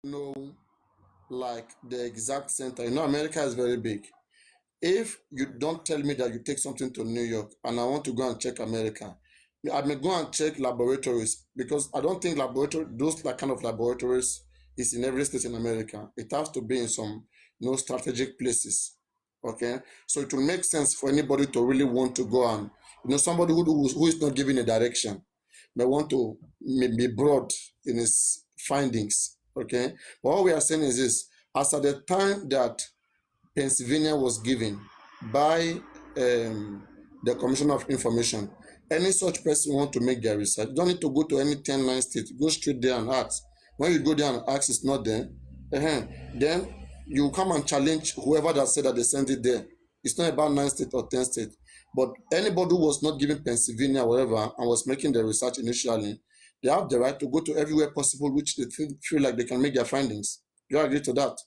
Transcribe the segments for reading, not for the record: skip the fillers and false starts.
know like the exact center. You know, America is very big. If you don't tell me that you take something to New York and I want to go and check America, I may go and check laboratories because I don't think those like kind of laboratories is in every state in America. It has to be in some strategic places. Okay, so it will make sense for anybody to really want to go and somebody who is not giving a direction may want to be broad in his findings. Okay, but what we are saying is this: as at the time that Pennsylvania was given by the Commission of Information. Any such person want to make their research, don't need to go to any 10 line state. Go straight there and ask. When you go there and ask, it's not there. Then you come and challenge whoever that said that they sent it there. It's not about 9 state or 10 state. But anybody who was not given Pennsylvania or whatever and was making the research initially, they have the right to go to everywhere possible which they feel like they can make their findings. You agree to that?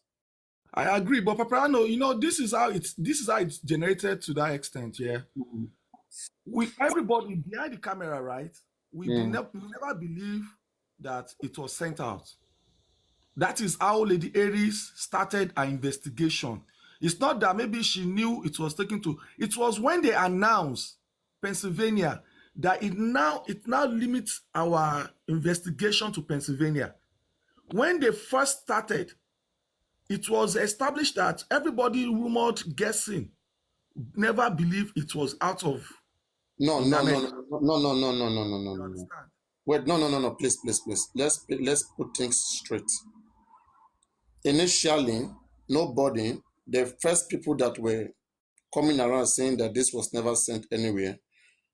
I agree, but Paparano, this is how it's generated to that extent. Yeah, we everybody behind the camera, right? Mm. We never believe that it was sent out. That is how Lady Aries started her investigation. It's not that maybe she knew it was taken to. It was when they announced Pennsylvania that it now limits our investigation to Pennsylvania. When they first started, it was established that everybody rumored guessing never believed it was out of No, in no, no, America. no, no, no, no, no, no, no, no, You no, no. understand? Wait, no, no, no, no. Please, please, please. Let's put things straight. Initially, nobody, the first people that were coming around saying that this was never sent anywhere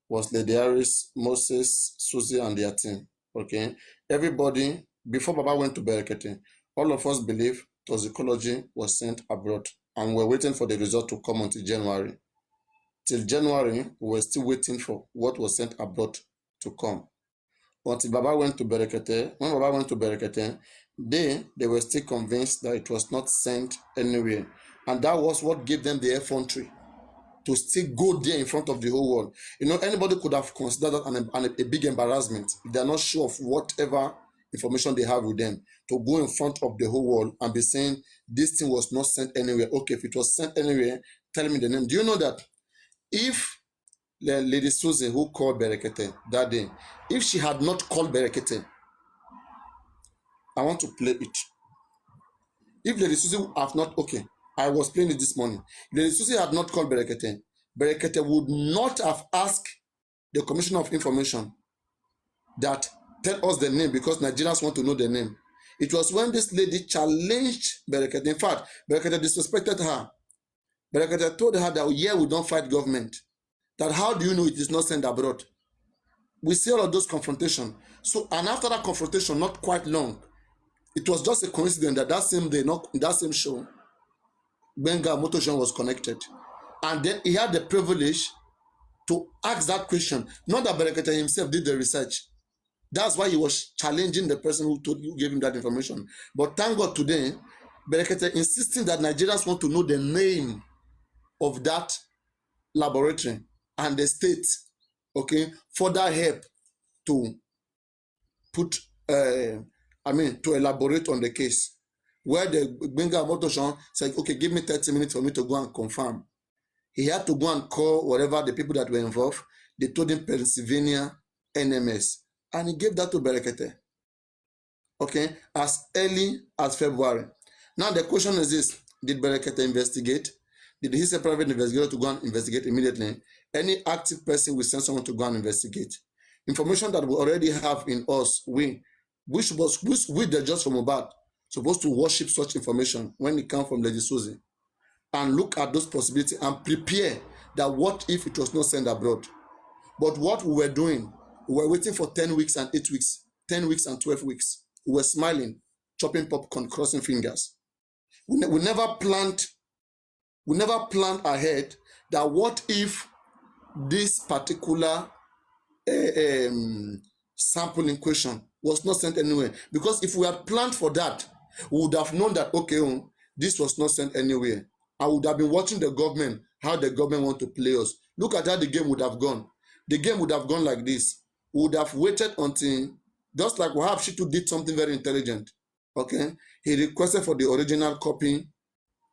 was Lady Harris, Moses, Susie, and their team. Okay, everybody before Baba went to Berekete, all of us believe toxicology was sent abroad, and we're waiting for the result to come until January. Till January, we were still waiting for what was sent abroad to come. Until Baba went to Berekete, when Baba went to Berekete, they were still convinced that it was not sent anywhere. And that was what gave them the effrontery to still go there in front of the whole world. Anybody could have considered that a big embarrassment if they're not sure of whatever information they have with them, to go in front of the whole world and be saying this thing was not sent anywhere. Okay, if it was sent anywhere, tell me the name. Do you know that if Lady Susan, who called Berekete that day, if she had not called Berekete, I want to play it. If Lady Susan have not, okay, I was playing it this morning. If Lady Susan had not called Berekete, Berekete would not have asked the Commissioner of Information that tell us the name because Nigerians want to know the name. It was when this lady challenged Berekete. In fact, Berekete disrespected her. Berekete told her that, yeah, we don't fight government. That how do you know it is not sent abroad? We see all of those confrontation. So, and after that confrontation, not quite long, it was just a coincidence that same day, not that same show, Benga Motoshan was connected. And then he had the privilege to ask that question. Not that Berekete himself did the research. That's why he was challenging the person who gave him that information. But thank God today, Berekete insisting that Nigerians want to know the name of that laboratory and the state, okay, further help to put, to elaborate on the case. Where the Benga Motoshan said, okay, give me 30 minutes for me to go and confirm. He had to go and call whatever the people that were involved. They told him Pennsylvania NMS. And he gave that to Berekete. Okay, as early as February. Now the question is this: did Berekete investigate? Did he say private investigator to go and investigate immediately? Any active person will send someone to go and investigate. Information that we already have in us, we the judge from Mohbad supposed to worship such information when it comes from Lady Susie and look at those possibilities and prepare that what if it was not sent abroad. But what we were doing, we were waiting for 10 weeks and 8 weeks, 10 weeks and 12 weeks. We were smiling, chopping popcorn, crossing fingers. We never planned ahead that what if this particular sample in question was not sent anywhere. Because if we had planned for that, we would have known that, okay, this was not sent anywhere. I would have been watching the government, how the government want to play us. Look at how the game would have gone. The game would have gone like this. We would have waited until, just like Wahab Shitu did something very intelligent. Okay, he requested for the original copy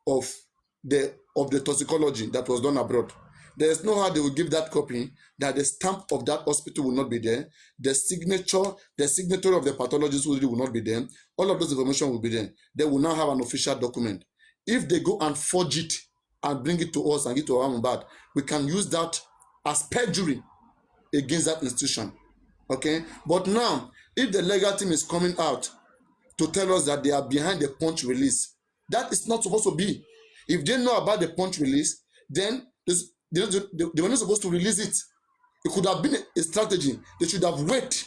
of the toxicology that was done abroad. There is no how they will give that copy that the stamp of that hospital will not be there, the signatory of the pathologist will not be there. All of those information will be there. They will now have an official document. If they go and forge it and bring it to us and give it to Muhammad, we can use that as perjury against that institution. Okay, but now if the legal team is coming out to tell us that they are behind the punch release, that is not supposed to be. If they know about the punch release, then they were not supposed to release it. It could have been a strategy. They should have waited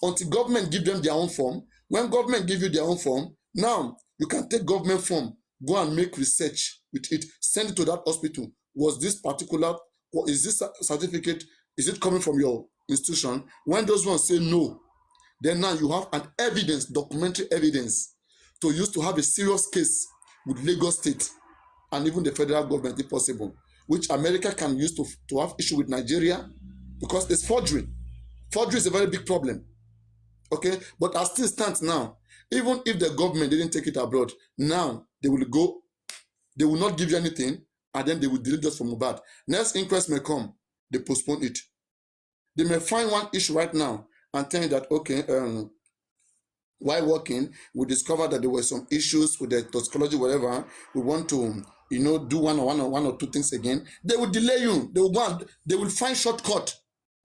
until government give them their own form. When government give you their own form, now you can take government form, go and make research with it, send it to that hospital. Was this particular, or is this certificate, is it coming from your institution? When those ones say no, then now you have an evidence, documentary evidence, to use to have a serious case with Lagos State and even the federal government if possible, which America can use to have issue with Nigeria, because it's forgery. Forgery is a very big problem. Okay, but as still stands now, even if the government didn't take it abroad, now they will not give you anything, and then they will delete us from Mohbad. Next inquest may come, they postpone it. They may find one issue right now and tell you that, okay, while working, we discovered that there were some issues with the toxicology, whatever. We want to, do one or two things again. They will delay you. They will find shortcut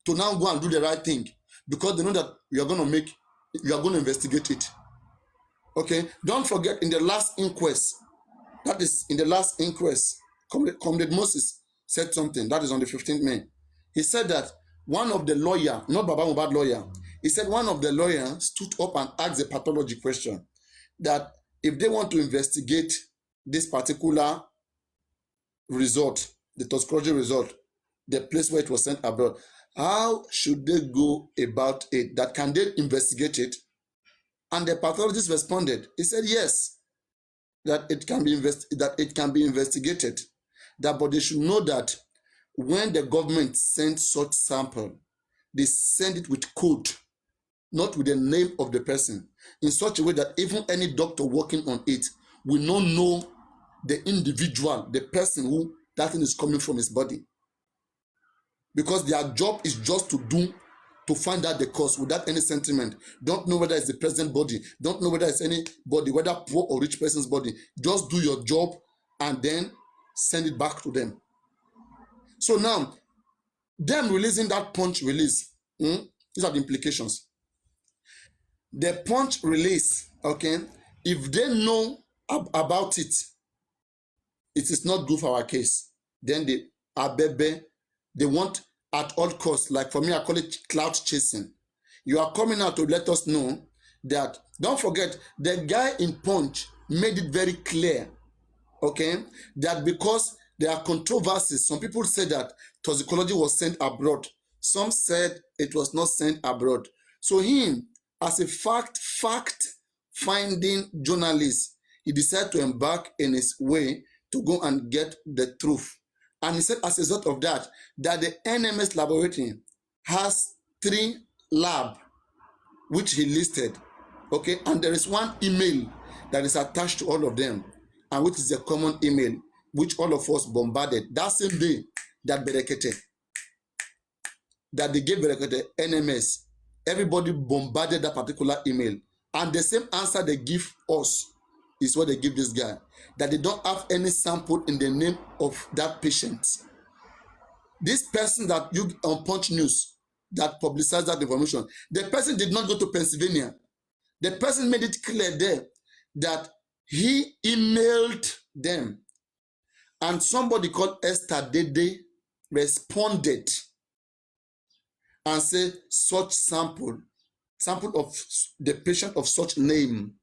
to now go and do the right thing, because they know that you are going to investigate it. Okay, don't forget, in the last inquest, Comrade Moses said something. That is on the 15th May. He said that one of the lawyer, not Baba Mohbad lawyer, he said one of the lawyers stood up and asked the pathology question, that if they want to investigate this particular result, the toxicology result, the place where it was sent abroad, how should they go about it? That can they investigate it? And the pathologist responded. He said yes, that it can be investigated. But they should know that when the government sends such sample, they send it with code, not with the name of the person, in such a way that even any doctor working on it will not know the individual, the person who that thing is coming from his body. Because their job is just to find out the cause without any sentiment. Don't know whether it's the president's body, don't know whether it's any body, whether poor or rich person's body. Just do your job and then send it back to them. So now, them releasing that punch release, these are the implications. The punch release, okay, if they know about it, it is not good for our case. Then they want at all costs, like for me, I call it cloud chasing. You are coming out to let us know that, don't forget, the guy in Punch made it very clear, okay, that because there are controversies, some people say that toxicology was sent abroad. Some said it was not sent abroad. So him, as a fact-finding journalist, he decided to embark in his way to go and get the truth. And he said as a result of that the NMS laboratory has 3 labs, which he listed, okay? And there is one email that is attached to all of them, and which is a common email, which all of us bombarded that same day that they gave Berekete NMS. Everybody bombarded that particular email, and the same answer they give us is what they give this guy, that they don't have any sample in the name of that patient. This person that you on Punch News that publicized that information, the person did not go to Pennsylvania. The person made it clear there that he emailed them, and somebody called Esther Dede responded and said such sample of the patient of such name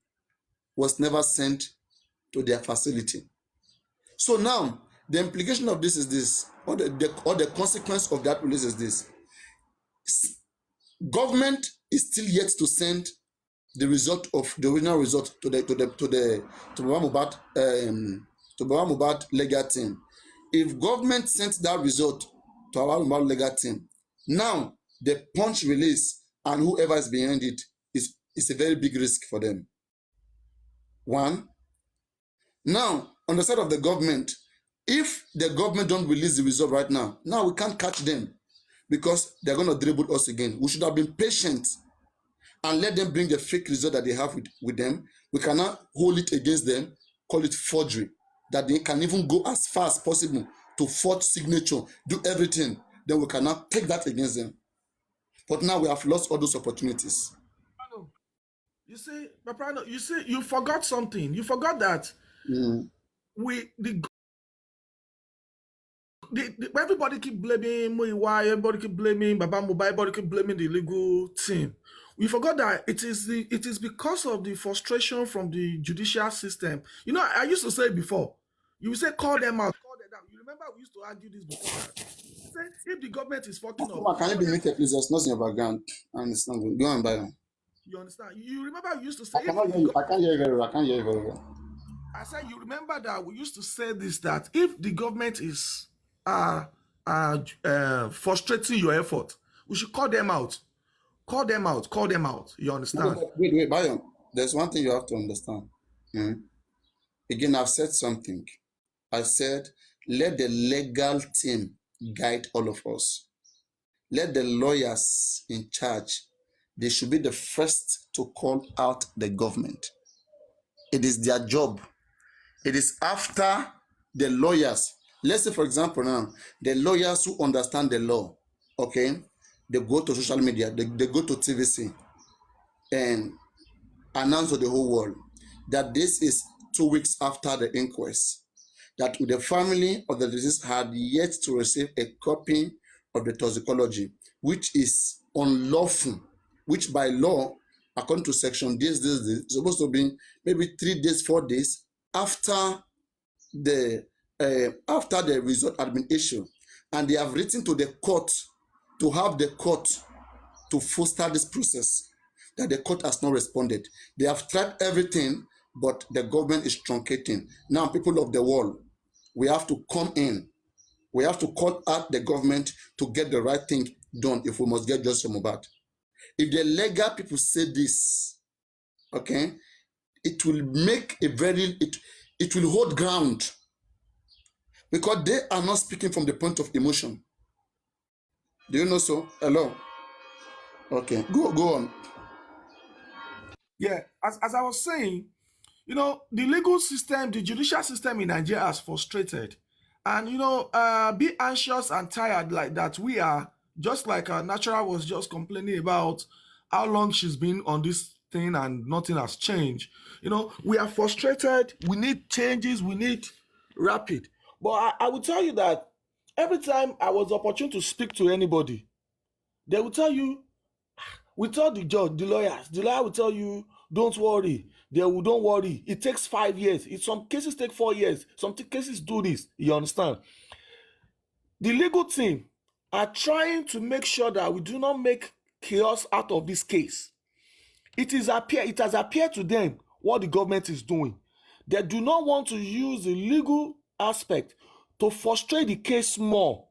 was never sent to their facility. So now the implication of this is this, or the consequence of that release is this: government is still yet to send the result of the original result to Baba Mohbad legal team. If government sent that result to our Mohbad legal team, now the punch release and whoever is behind it is a very big risk for them. One. Now, on the side of the government, if the government don't release the result right now, we can't catch them because they're going to dribble us again. We should have been patient and let them bring the fake result that they have with them. We cannot hold it against them, call it forgery, that they can even go as far as possible to forge signature, do everything. Then we cannot take that against them. But now we have lost all those opportunities. You see, Paprano, you see, you forgot something. You forgot that everybody keep blaming Muiwa, everybody keep blaming Baba Mobile, everybody keep blaming the legal team. We forgot that it is because of the frustration from the judicial system. You know, I used to say before, you say call them out, call them down. You remember we used to argue this before. Say if the government is fucking up. Can you be muted, please? There's nothing in your background. And it's not good. Go on, Byron. You understand? You remember we used to say I can't hear you very well. I said you remember that we used to say this, that if the government is frustrating your effort, we should call them out. Call them out. You understand? Wait, Byron. There's one thing you have to understand. Again, I've said something. I said, let the legal team guide all of us. Let the lawyers in charge, they should be the first to call out the government. It is their job. It is after the lawyers. Let's say, for example, now, the lawyers who understand the law, okay, they go to social media, they go to TVC and announce to the whole world that this is 2 weeks after the inquest, that the family of the deceased had yet to receive a copy of the toxicology, which is unlawful, which by law, according to section this, is supposed to be maybe 3 days, 4 days after the result had been issued. And they have written to the court to have the court to foster this process, that the court has not responded. They have tried everything, but the government is truncating. Now, people of the world, we have to come in. We have to call out the government to get the right thing done if we must get justice for Mohbad. If the legal people say this, okay, it will make it will hold ground, because they are not speaking from the point of emotion. Do you know so? Hello? Okay, go on. Yeah, as I was saying, you know, the legal system, the judicial system in Nigeria has frustrated. And, you know, be anxious and tired like that. We are, just like Natural was just complaining about how long she's been on this thing and nothing has changed. You know, we are frustrated. We need changes. We need rapid. But I will tell you that every time I was opportune to speak to anybody, they will tell you, we tell the judge, the lawyer will tell you, don't worry. Don't worry. It takes 5 years. Some cases take 4 years. Some cases do this. You understand? The legal team are trying to make sure that we do not make chaos out of this case. It has appeared to them what the government is doing. They do not want to use the legal aspect to frustrate the case more.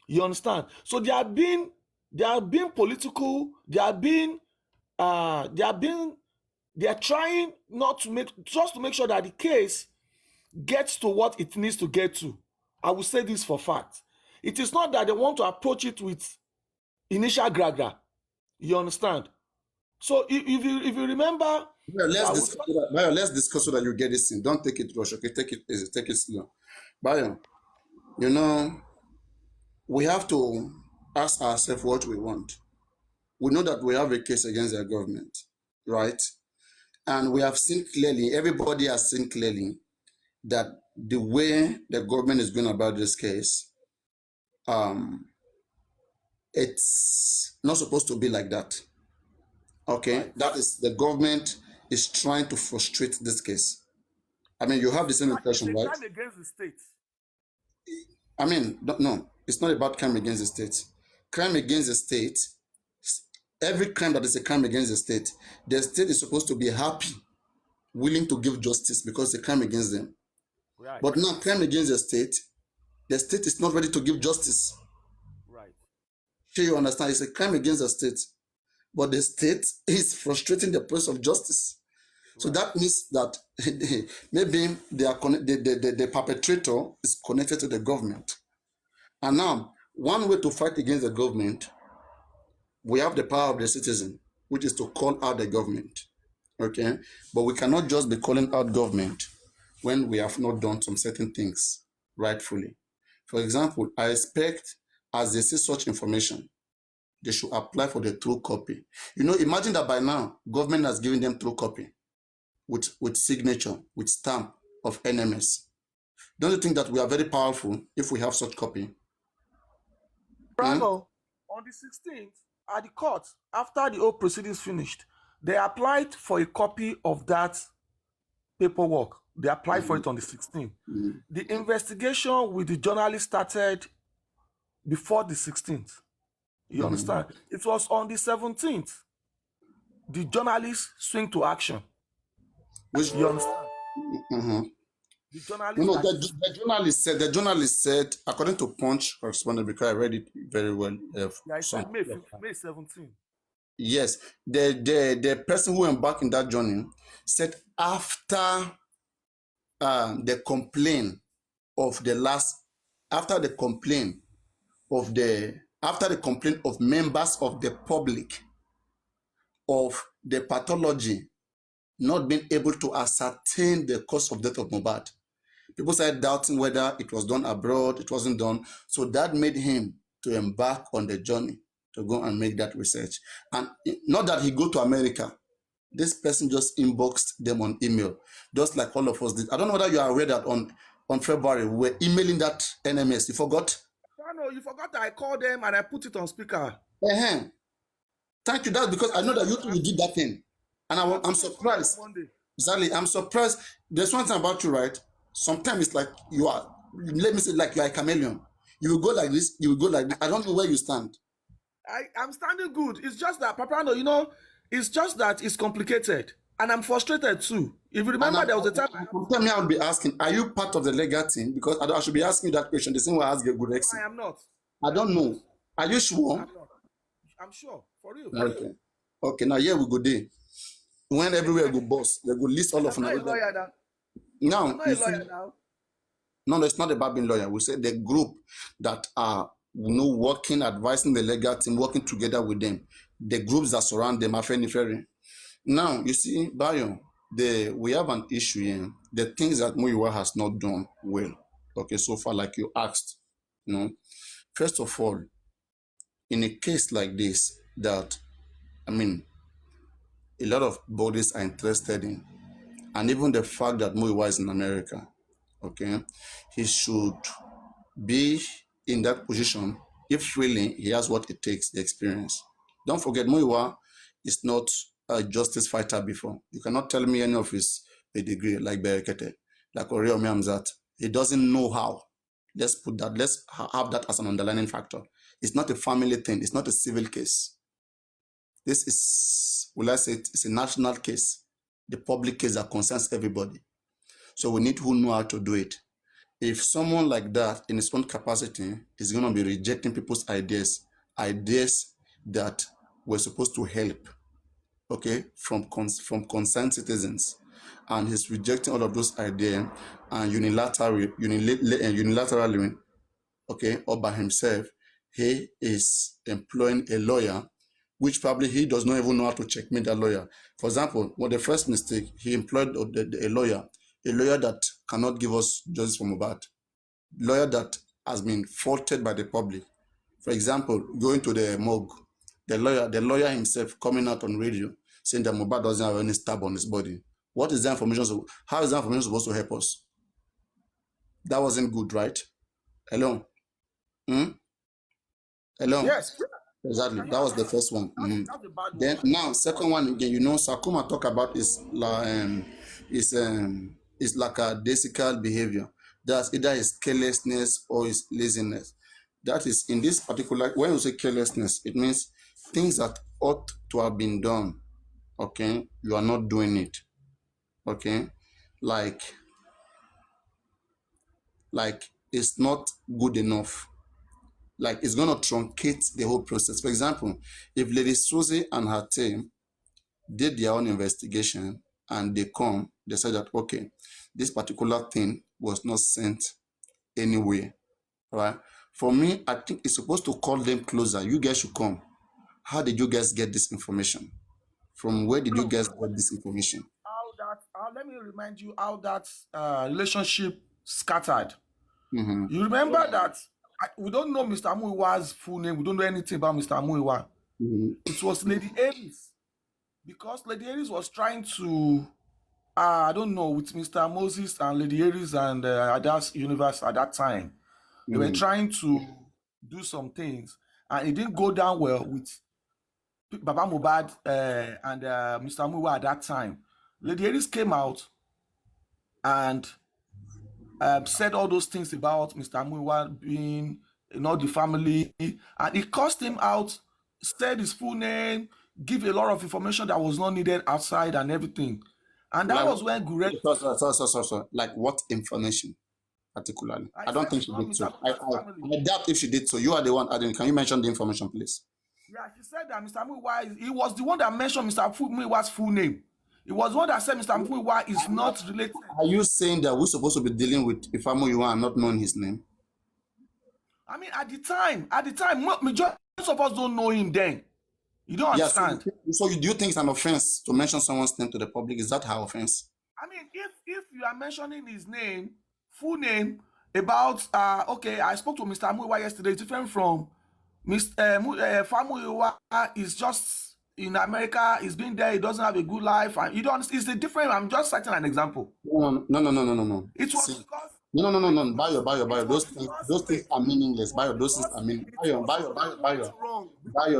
You understand? So they are being political. They are trying not to make sure that the case gets to what it needs to get to. I will say this for fact. It is not that they want to approach it with initial gragra. You understand? So if you remember, let's discuss so that you get this in. Don't take it rush, okay? Take it easy, take it slow. Bayo, you know, we have to ask ourselves what we want. We know that we have a case against the government, right? And we have seen clearly, everybody has seen clearly, that the way the government is going about this case, it's not supposed to be like that. Okay, right. That is, the government is trying to frustrate this case. I mean, you have the same impression, right? Crime against the state. I mean, no, it's not about crime against the state. Crime against the state, every crime that is a crime against the state is supposed to be happy, willing to give justice because it's a crime against them. Right. But now, crime against the state is not ready to give justice. Right. Sure, you understand? It's a crime against the state, but the state is frustrating the process of justice. So Right. that means that maybe they are the perpetrator is connected to the government. And now, one way to fight against the government, we have the power of the citizen, which is to call out the government. Okay? But we cannot just be calling out government when we have not done some certain things rightfully. For example, I expect as they see such information, they should apply for the true copy. Imagine that by now, government has given them true copy with signature, with stamp of NMS. Don't you think that we are very powerful if we have such copy? Brano, on the 16th, at the court, after the whole proceedings finished, they applied for a copy of that paperwork. They applied for it on the 16th. The investigation with the journalist started before the 16th. You understand? It was on the 17th. The journalists swing to action. Which You understand? The journalist. the journalist said, according to Punch correspondent, because I read it very well. Yeah, it said May 17th. Yes, the person who embarked in that journey said after the complaint of members of the public of the pathology not being able to ascertain the cause of death of Mohbad. People started doubting whether it was done abroad, it wasn't done. So that made him to embark on the journey to go and make that research. And not that he go to America. This person just inboxed them on email, just like all of us did. I don't know whether you are aware that on February, we were emailing that NMS. You forgot? No, you forgot that I called them and I put it on speaker. Thank you. That's because I know that you did that thing. And I'm surprised. Exactly. I'm surprised. There's one thing about you, right? Sometimes it's like let me say, like you're a chameleon. You will go like this, you will go like this. I don't know where you stand. I'm standing good. It's just that, Paprano, it's just that it's complicated. And I'm frustrated too. If you remember, there was a time. Tell me, I would be asking, are you part of the legal team? Because I should be asking you that question. The same way I ask Good. I am not. I don't know. Are you sure? I'm sure. For real. Okay. Okay, now here we go there. When everywhere go boss, they go list all of them. Now, no, it's not about being lawyer. We say the group that are working, advising the legal team, working together with them, the groups that surround them are Ferry. Now, you see, Bayo, we have an issue here. The things that Muyiwa has not done well, okay, so far, like you asked, first of all, in a case like this, that, a lot of bodies are interested in, and even the fact that Muyiwa is in America, okay, he should be in that position if really he has what it takes, the experience. Don't forget, Muyiwa is not a justice fighter before. You cannot tell me any of his pedigree like Berekete, like Oriomi Amzat. He doesn't know how. Let's have that as an underlying factor. It's not a family thing. It's not a civil case. This is, it's a national case, the public case that concerns everybody. So we need who know how to do it. If someone like that, in his own capacity, is going to be rejecting people's ideas that were supposed to help, okay, from concerned citizens, and he's rejecting all of those ideas and unilaterally, okay, all by himself, he is employing a lawyer, which probably he does not even know how to checkmate that lawyer. For example, the first mistake, he employed a lawyer that cannot give us justice for Mohbad, lawyer that has been faulted by the public. For example, going to the morgue, the lawyer himself coming out on radio saying that Mohbad doesn't have any stab on his body. What is that information? How is that information supposed to help us? That wasn't good, right? Hello? Hello? Yes. Exactly. That was the first one. Then now, second one again, Sakuma talk about is like a desical behavior. That's either his carelessness or his laziness. That is, in this particular, when you say carelessness, it means things that ought to have been done, okay, you are not doing it, okay, like it's not good enough, like it's going to truncate the whole process. For example, if Lady Susie and her team did their own investigation and they come, they say that, okay, this particular thing was not sent anywhere, right? For me, I think it's supposed to call them closer. You guys should come. How did you guys get this information? From where did you guys get this information? Let me remind you how that relationship scattered. Mm-hmm. You remember that we don't know Mr. Muiwa's full name. We don't know anything about Mr. Muiwa. Mm-hmm. It was Lady Aries, because Lady Aries was trying to, I don't know, with Mr. Moses and Lady Aries and Adas Universe at that time. They were trying to do some things, and it didn't go down well with Baba Mohbad and Mr. Muiwa at that time. Lady Aries came out and said all those things about Mr. Muiwa being, the family, and it cost him out, said his full name, give a lot of information that was not needed outside and everything. And that was when Gure... Sorry. Like what information particularly? I don't think she did so. I doubt if she did so. You are the one adding. Can you mention the information, please? Yeah, she said that Mr. Muiwa, he was the one that mentioned Mr. Muiwa's full name. It was one that said Mr. Muiwa is not related. Are you saying that we're supposed to be dealing with Ifa Muiwa and not knowing his name? I mean, at the time, majority of us don't know him then. You don't understand. So do you think it's an offense to mention someone's name to the public? Is that her offense? I mean, if you are mentioning his name, full name, about, okay, I spoke to Mr. Muiwa yesterday, it's different from Mr. Muiwa is just in America, he's been there, he doesn't have a good life, and you don't, it's a different, I'm just citing an example. No. It was because... No. Bayo. Those things are meaningless. Bayo, those things are meaningless. Bayo,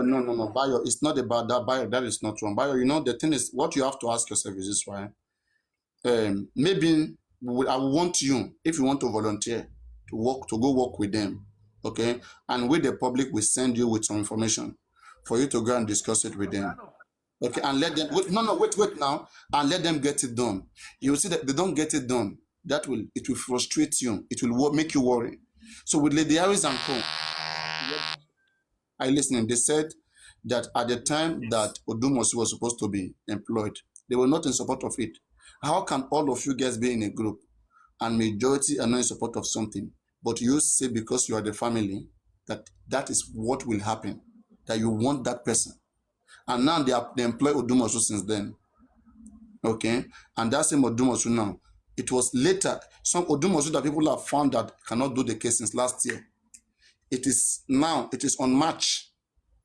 no. Bayo, it's not about that. Bayo, that is not wrong. Bayo, the thing is, what you have to ask yourself is this, right? Maybe I want you, if you want to volunteer, to go work with them, okay? And with the public, we send you with some information for you to go and discuss it with them. Okay, and let them, wait now, and let them get it done. You will see that they don't get it done. It will frustrate you. It will make you worry. So with Lady Harris and Co, I listening. They said that at the time that Odumosu was supposed to be employed, they were not in support of it. How can all of you guys be in a group and majority are not in support of something, but you say because you are the family that is what will happen, that you want that person, and now they employ Odumosu since then. Okay, and that same Odumosu now. It was later, some Odumosu that people have found that cannot do the case since last year. It is on March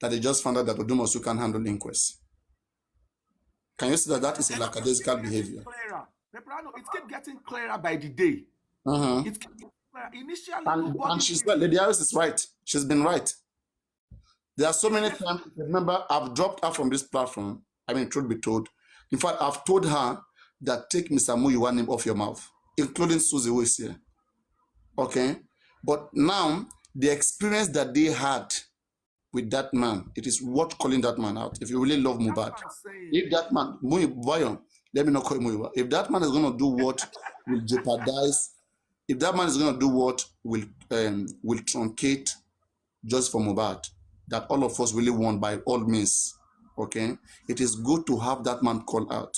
that they just found out that Odumosu can handle inquest. Can you see that is a lackadaisical behavior? It kept getting clearer by the day. It kept getting clearer. Initially, and she's right. Lady Harris is right. She's been right. There are so many times, remember, I've dropped her from this platform. I mean, truth be told. In fact, I've told her that take Mr. Muiwa name off your mouth, including Susie who is here. Okay? But now, the experience that they had with that man, it is worth calling that man out. If you really love Mohbad, if that man, Muiwa, let me not call him Muiwa. If that man is going to do what will jeopardize, if that man is going to do what will truncate just for Mohbad, that all of us really want by all means, okay? It is good to have that man call out,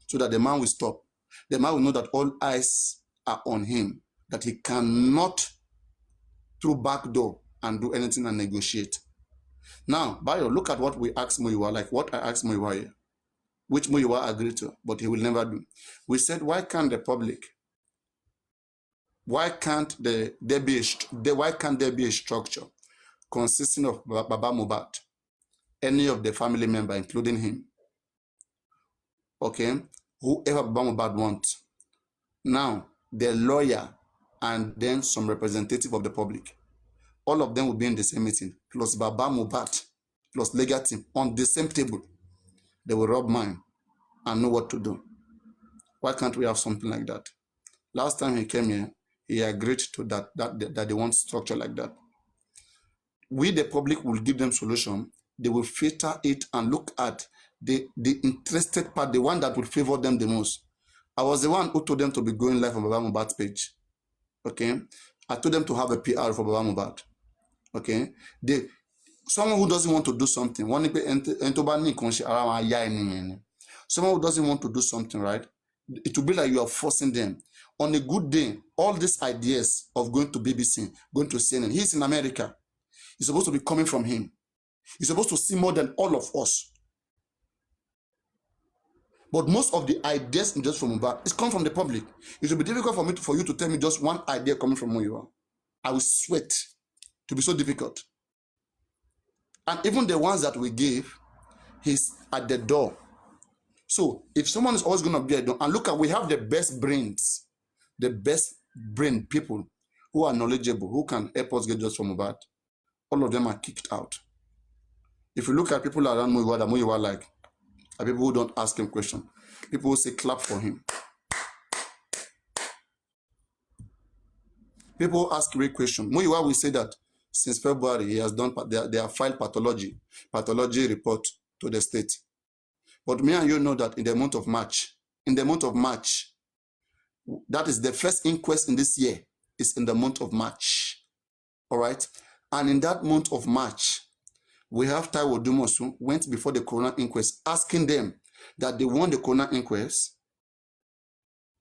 so that the man will stop. The man will know that all eyes are on him, that he cannot through back door and do anything and negotiate. Now, Bayo, look at what we asked Muiwa, like what I asked Muiwa here, which Muiwa agreed to, but he will never do. We said, why can't the public, why can't there be a structure consisting of Baba Mohbad, any of the family member, including him, okay, whoever Baba Mohbad wants. Now, the lawyer and then some representative of the public, all of them will be in the same meeting, plus Baba Mohbad, plus legal team on the same table. They will rub mine and know what to do. Why can't we have something like that? Last time he came here, he agreed to that they want structure like that. We, the public, will give them solution. They will filter it and look at the interested part, the one that would favor them the most. I was the one who told them to be going live on Baba Mohbad's page. Okay? I told them to have a PR for Baba Mohbad. Okay? Someone who doesn't want to do something, someone who doesn't want to do something, right? It will be like you are forcing them. On a good day, all these ideas of going to BBC, going to CNN, he's in America. It's supposed to be coming from him. He's supposed to see more than all of us. But most of the ideas just from Mohbad is come from the public. It will be difficult for you to tell me just one idea coming from who you are. I will sweat to be so difficult. And even the ones that we gave, he's at the door. So if someone is always going to be at the door, and look at, we have the best brains, the best brain people who are knowledgeable, who can help us get just from Mohbad. All of them are kicked out. If you look at people around Muyiwa, that Muyiwa like, are people who don't ask him questions. People who say clap for him. People who ask great questions. Muyiwa will say that since February, he has done, they have filed pathology report to the state. But me and you know that in the month of March, that is the first inquest in this year, is in the month of March. All right? And in that month of March, we have Taiwo Dumosu went before the coroner inquest, asking them that they want the coroner inquest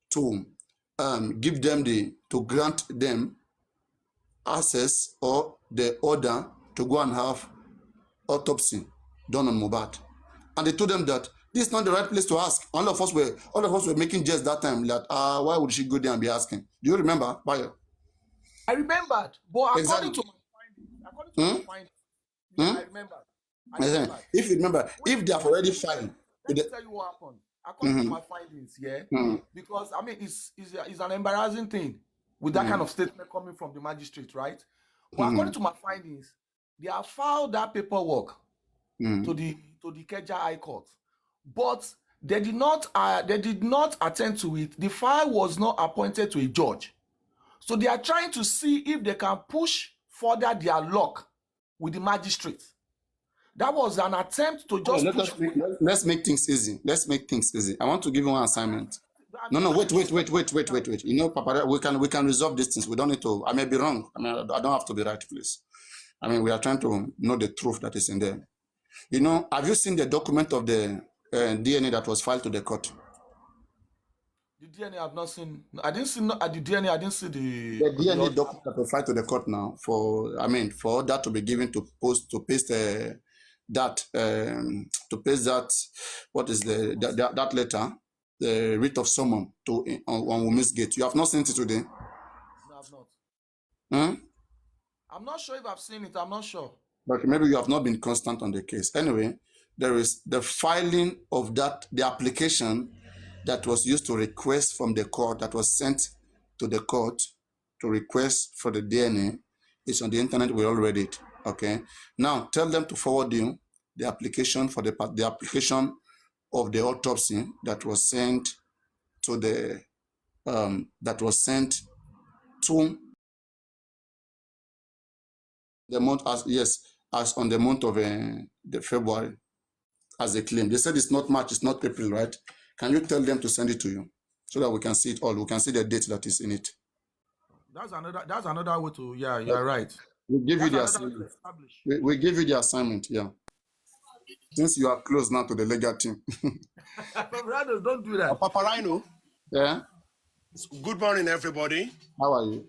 to give them to grant them access or the order to go and have autopsy done on Mohbad. And they told them that this is not the right place to ask. All of us were making jest that time that why would she go there and be asking? Do you remember, Bayo? I remembered, but Exactly. according to my findings, I remember. If you remember, if they have already filed, let me tell you what happened. According to my findings, because I mean, it's an embarrassing thing with that kind of statement coming from the magistrate, right? But according to my findings, they have filed that paperwork to the Ikeja High Court, but they did not attend to it. The file was not appointed to a judge, so they are trying to see if they can push further their luck with the magistrate. That was an attempt to just let's make things easy. I want to give you one assignment. No, wait. You know, Papa, we can resolve these things. We don't need to. I may be wrong. I mean, I don't have to be right, please. I mean, we are trying to know the truth that is in there. You know, have you seen the document of the DNA that was filed to the court? The DNA I've not seen. I didn't see the DNA. I didn't see the DNA document that was filed to the court now for that to be given to paste that what is that letter, the writ of summon on Wumi's gate. You have not seen it today? No, I've not. I'm not sure if I've seen it. I'm not sure. But maybe you have not been constant on the case. Anyway, there is the filing of the application that was used to request from the court, that was sent to the court to request for the DNA. It's on the internet. We all read it. Okay. Now tell them to forward you the application for the application of the autopsy that was sent to the month as on the month of the February as a claim. They said it's not March, it's not April, right? Can you tell them to send it to you so that we can see it all? We can see the date that is in it. That's another way to, you're right. We'll give you the assignment. We give you the assignment, yeah. Since you are close now to the legal team. Rhino, don't do that. Papa Rhino. Yeah. Good morning, everybody. How are you?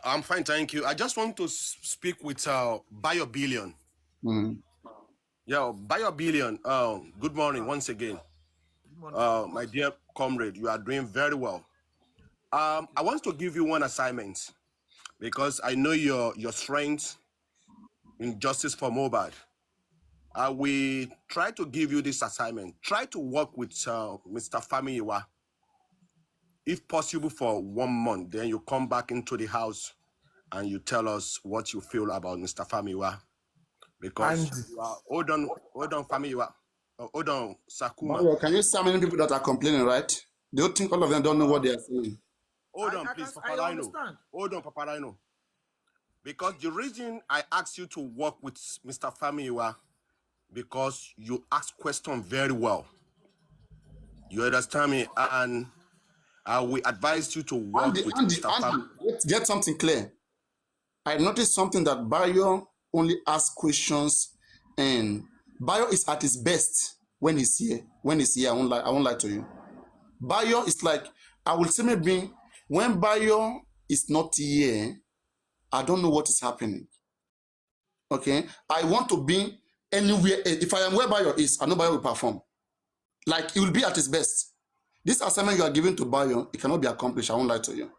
I'm fine, thank you. I just want to speak with Bayo Billion. Yeah, Bayo Billion. Good morning once again. Good morning. My dear comrade, you are doing very well. I want to give you one assignment because I know your strength in justice for Mohbad. I will try to give you this assignment. Try to work with Mr. Famiyiwa, if possible, for 1 month. Then you come back into the house and you tell us what you feel about Mr. Famiyiwa. Because hold on, Famiyiwa. Hold on, Sakuma. Mario, can you see how many people that are complaining, right? Do you think all of them don't know what they are saying? Hold on, please, Papa Rhino. Hold on, Papa Rhino. Because the reason I asked you to work with Mr. Famiyiwa, because you ask questions very well. You understand me? And we advise you to work with Mr. Famiyiwa. Let's get something clear. I noticed something that Bayo only asks questions, and Bayo is at his best when he's here. I won't lie to you. Bayo is like, I will say maybe when Bayo is not here, I don't know what is happening. Okay, I want to be anywhere. If I am where Bayo is, I know Bayo will perform. Like, he will be at his best. This assignment you are giving to Bayo, it cannot be accomplished. I won't lie to you.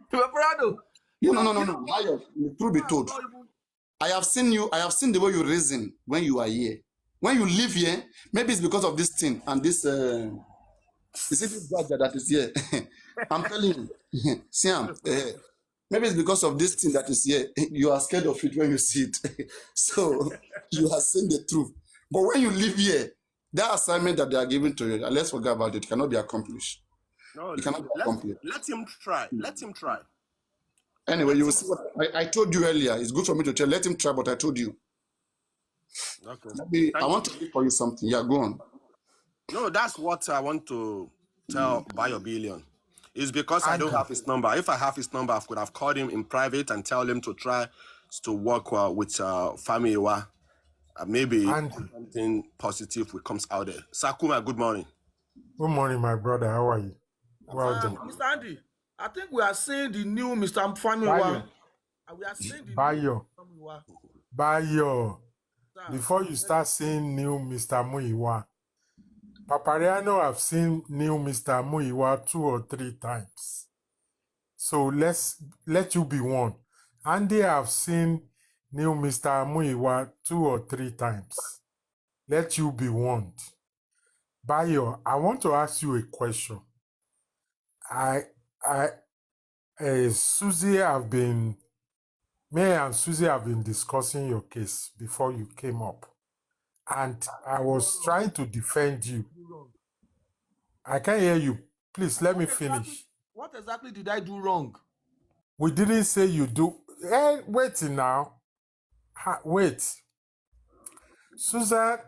Paparano. No. Bayo, the truth be told, I have seen you. I have seen the way you reason when you are here. When you live here, maybe it's because of this thing and this. You see this badger that is here. I'm telling you, Siam. Maybe it's because of this thing that is here. You are scared of it when you see it. So you are saying the truth. But when you live here, that assignment that they are giving to you, let's forget about it. It cannot be accomplished. No, It cannot be accomplished. let him try. Let him try. Anyway, you will see what I told you earlier. It's good for me to tell. Let him try, but I told you. Okay. Maybe I want to give for you something. Yeah, go on. No, that's what I want to tell Bayo Billion. It's because I don't have his number. If I have his number, I could have called him in private and tell him to try to work with Famiwa. Maybe something positive will comes out there. Sakuma, good morning. Good morning, my brother. How are you? Well done. Mr. Andy, I think we are seeing the new Mr. Famiwa. We are seeing the Bayo. new Famiwa. Bayo. Before you start seeing new Mr. Muiwa, Papariano have seen new Mr. Muiwa 2 or 3 times. So let you be one. Andy have seen new Mr. Muiwa 2 or 3 times. Let you be warned. Bayo, I want to ask you a question. Susie May and Susie have been discussing your case before you came up. And I was trying to defend you. I can't hear you. Please, let me finish. What exactly did I do wrong? We didn't say you do. Wait now. Wait. Susan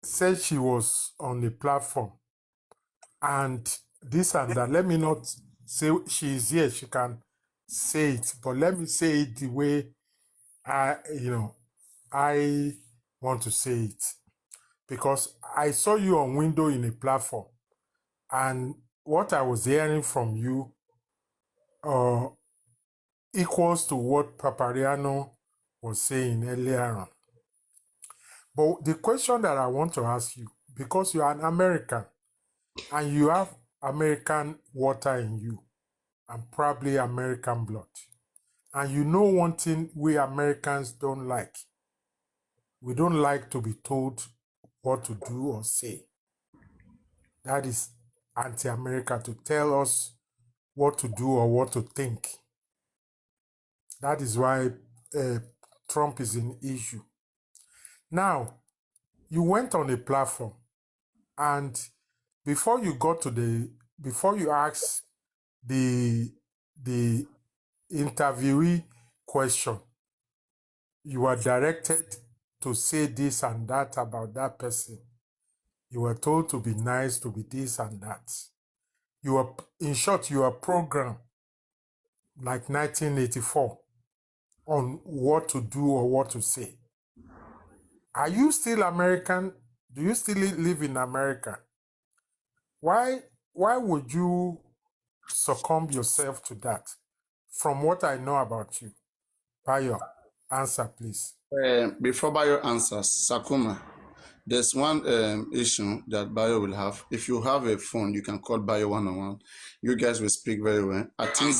said she was on the platform. And this and that. Let me not say she is here. She can say it. But let me say it the way I want to say it. Because I saw you on window in a platform. And what I was hearing from you equals to what Papariano was saying earlier on. But the question that I want to ask you, because you are an American and you have American water in you and probably American blood, and you know one thing we Americans don't like. We don't like to be told what to do or say. That is anti-America, to tell us what to do or what to think. That is why Trump is an issue. Now, you went on a platform, and before you asked the interviewee question, you were directed to say this and that about that person. You were told to be nice, to be this and that. In short, you were programmed like 1984 on what to do or what to say. Are you still American? Do you still live in America? Why would you succumb yourself to that? From what I know about you. Bayo, answer please. Before Bayo answers, Sakuma, there's one issue that Bayo will have. If you have a phone, you can call Bayo one-on-one. You guys will speak very well. I think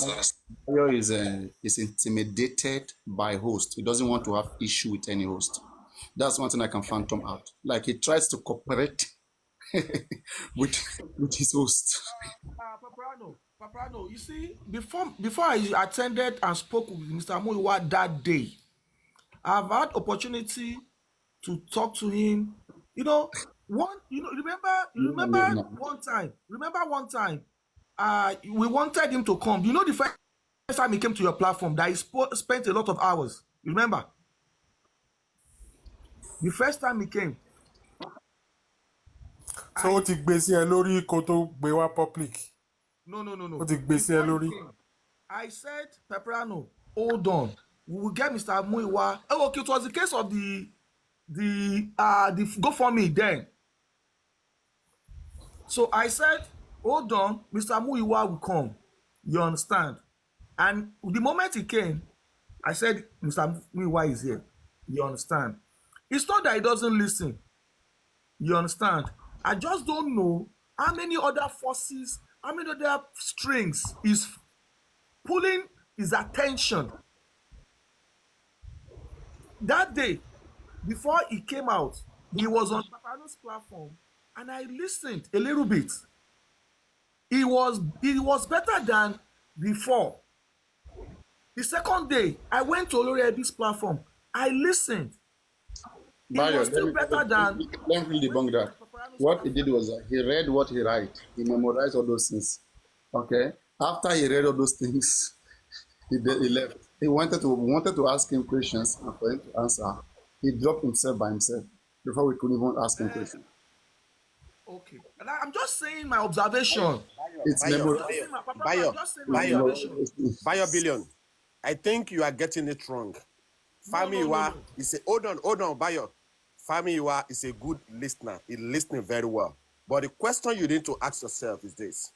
Bayo is intimidated by host. He doesn't want to have issue with any host. That's one thing I can phantom out. Like, he tries to cooperate with his host. Paparano, you see, before I attended and spoke with Mr. Muiwa that day, I've had opportunity to talk to him. Remember one time, we wanted him to come. You know, the first time he came to your platform, that he spent a lot of hours. You remember? The first time he came. So what ti gbé sí ẹ lórí kó tó gbé wá public? No. What ti gbé sí ẹ lórí? I said, Paparano, hold on. We will get Mr. Muiwa. Oh, okay, it was the case of the GoFundMe then. So I said, hold on, Mr. Muiwa will come. You understand? And the moment he came, I said, Mr. Muiwa is here. You understand? It's not that he doesn't listen. You understand? I just don't know how many other forces, how many other strings is pulling his attention. That day, before he came out, he was on Papano's platform, and I listened a little bit. It was better than before. The second day, I went to Olori Ebi's platform. I listened. It Bayo, was still better than let me debunk that. What he did was he read what he write. He memorized all those things. Okay. After he read all those things, he left. He wanted to ask him questions and for him to answer. He dropped himself by himself before we could even ask him questions. Okay. And I'm just saying my observation. It's memorized. Bayo Billion. I think you are getting it wrong. Famiwa is a hold on, Bayo. Famiwa is a good listener. He's listening very well. But the question you need to ask yourself is this: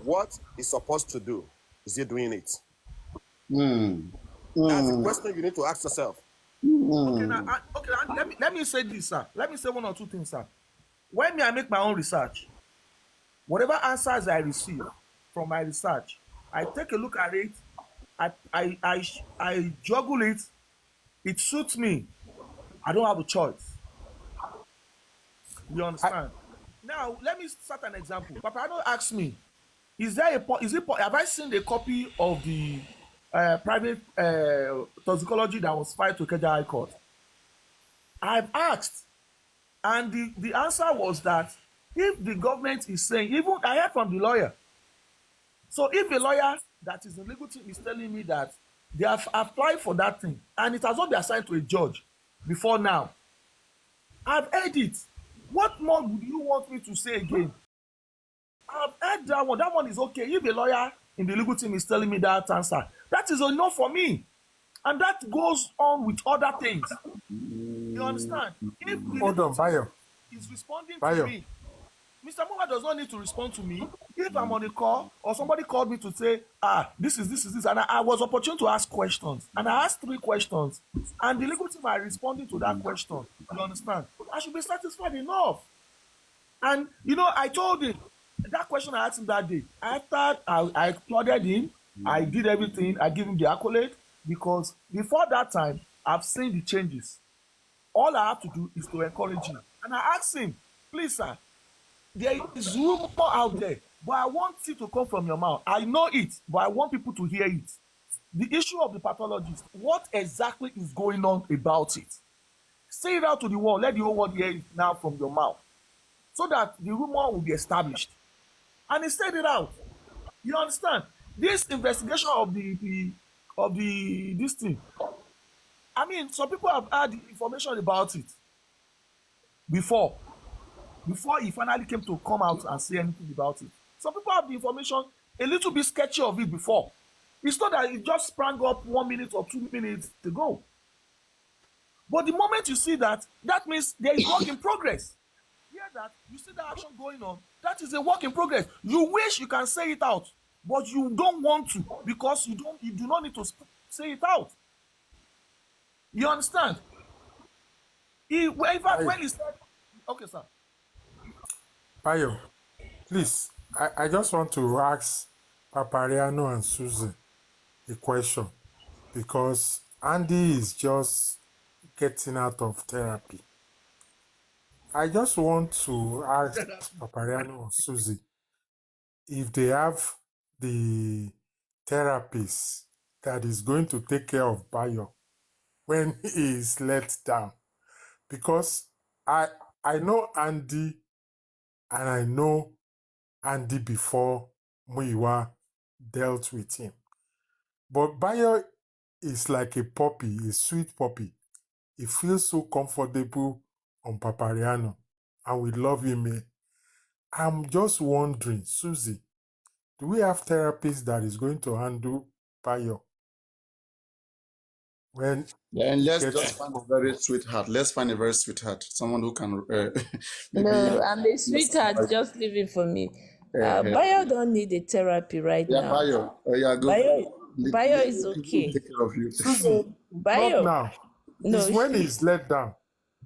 what he's supposed to do, is he doing it? That's the question you need to ask yourself. Okay, let me say this, sir. Let me say one or two things, sir. When I make my own research, whatever answers I receive from my research, I take a look at it, I juggle it, it suits me. I don't have a choice. You understand? Now, let me start an example. Papano asked me, have I seen a copy of the private toxicology that was filed to Ikeja High Court? I've asked, and the answer was that if the government is saying, even I heard from the lawyer, so if a lawyer that is in legal team is telling me that they have applied for that thing and it has not been assigned to a judge before now, I've heard it. What more would you want me to say again? I've heard that one. That one is okay. If a lawyer in the legal team is telling me that answer, that is enough for me. And that goes on with other things. You understand? If the Hold on, Bayo. is responding Bayo. to me, Mr. Muwa does not need to respond to me. If I'm on a call or somebody called me to say, this is this, and I was opportune to ask questions, and I asked 3 questions, and the legal team are responding to that question, you understand? I should be satisfied enough. And, I told him, that question I asked him that day, after I applauded him, I did everything, I give him the accolade, because before that time, I've seen the changes. All I have to do is to encourage him. And I asked him, please, sir, there is rumor out there, but I want it to come from your mouth. I know it, but I want people to hear it. The issue of the pathologist, what exactly is going on about it? Say it out to the world, let the whole world hear it now from your mouth, so that the rumor will be established. And he said it out. You understand? This investigation of this thing, I mean, some people have had information about it before he finally came to come out and say anything about it. Some people have the information a little bit sketchy of it before. It's not that it just sprang up 1 minute or 2 minutes ago. But the moment you see that, that means there is work in progress. Hear that? You see the action going on. That is a work in progress. You wish you can say it out, but you don't want to, because you do not need to say it out. You understand? When he said, okay, sir. Bayo, please, I just want to ask Papariano and Susan a question, because Andy is just getting out of therapy. I just want to ask Papariano and Susie if they have the therapist that is going to take care of Bayo when he is let down. Because I know Andy, and I know Andy before Muiwa dealt with him. But Bayo is like a puppy, a sweet puppy. He feels so comfortable on Papariano, and we love him. I'm just wondering, Susie, do we have therapists that is going to handle Bayo? when And let's gets just find a very sweetheart. Let's find a very sweetheart. Someone who can maybe. No, I'm a sweetheart. Just leave it for me. Bayo don't need a therapy right Yeah, now. Bayo. Yeah, go. Bayo is okay. Take care of you. Susie, not Bayo, now. no, It's when he's let down.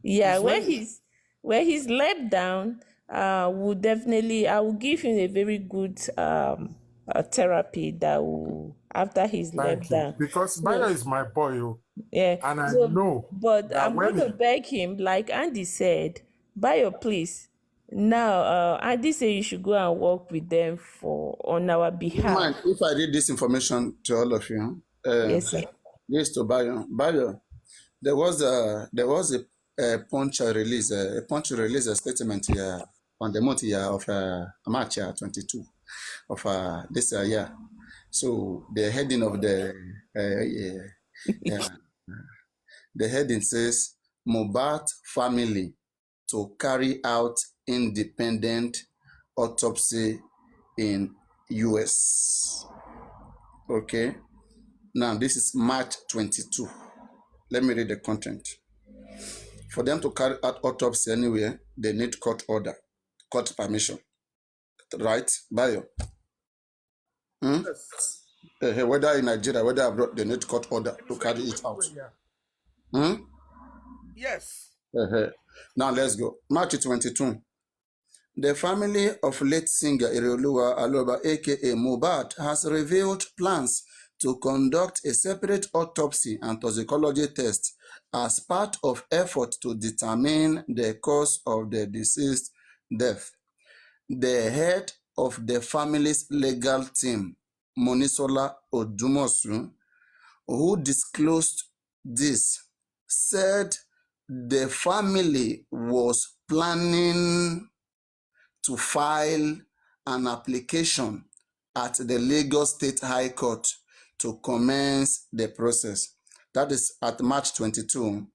yeah, It's where he's let down, I will give him a very good therapy that will after he's let Thank you. down. Because Bayo is my boy, oh, Yeah. and I So, know but that I'm going when to beg him, like Andy said, Bayo, please. Now, Andy said you should go and work with them on our Do you behalf. mind if I read this information to all of you? Yes, sir. This to Bayo. Bayo, there was a Punch release, a statement here on the month here of March 22 of this year. So the heading of the heading says Mohbad family to carry out independent autopsy in US. Okay. Now this is March 22. Let me read the content. For them to carry out autopsy anywhere, they need court order, court permission. Right, Bayo? Yes. Whether in Nigeria, whether abroad, they need court order to carry it out. Yes. Now let's go. March 22. The family of late singer Ireoluwa Aloba, aka Mohbad, has revealed plans to conduct a separate autopsy and toxicology test as part of effort to determine the cause of the deceased death. The head of the family's legal team, Monisola Odumosu, who disclosed this, said the family was planning to file an application at the Lagos State High Court to commence the process. That is at March 22.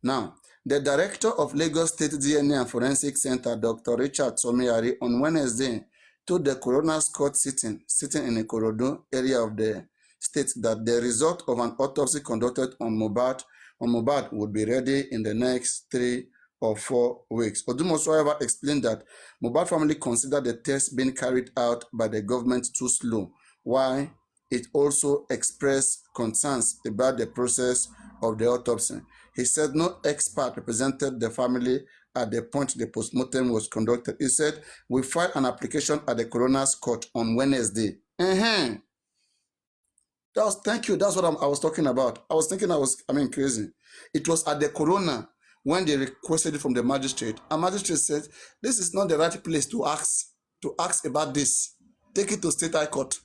Now, the director of Lagos State DNA and Forensic Center, Dr. Richard Somiyari, on Wednesday told the coroner's court sitting in the Ikorodu area of the state that the result of an autopsy conducted on Mohbad would be ready in the next 3 or 4 weeks. Odumosu, however, explained that Mohbad family considered the test being carried out by the government too slow, while it also expressed concerns about the process of the autopsy. He said no expert represented the family at the point the postmortem was conducted. He said, we filed an application at the coroner's court on Wednesday. Thank you. That's what I was talking about. I was thinking crazy. It was at the coroner when they requested it from the magistrate. A magistrate said, this is not the right place to ask about this. Take it to State High Court.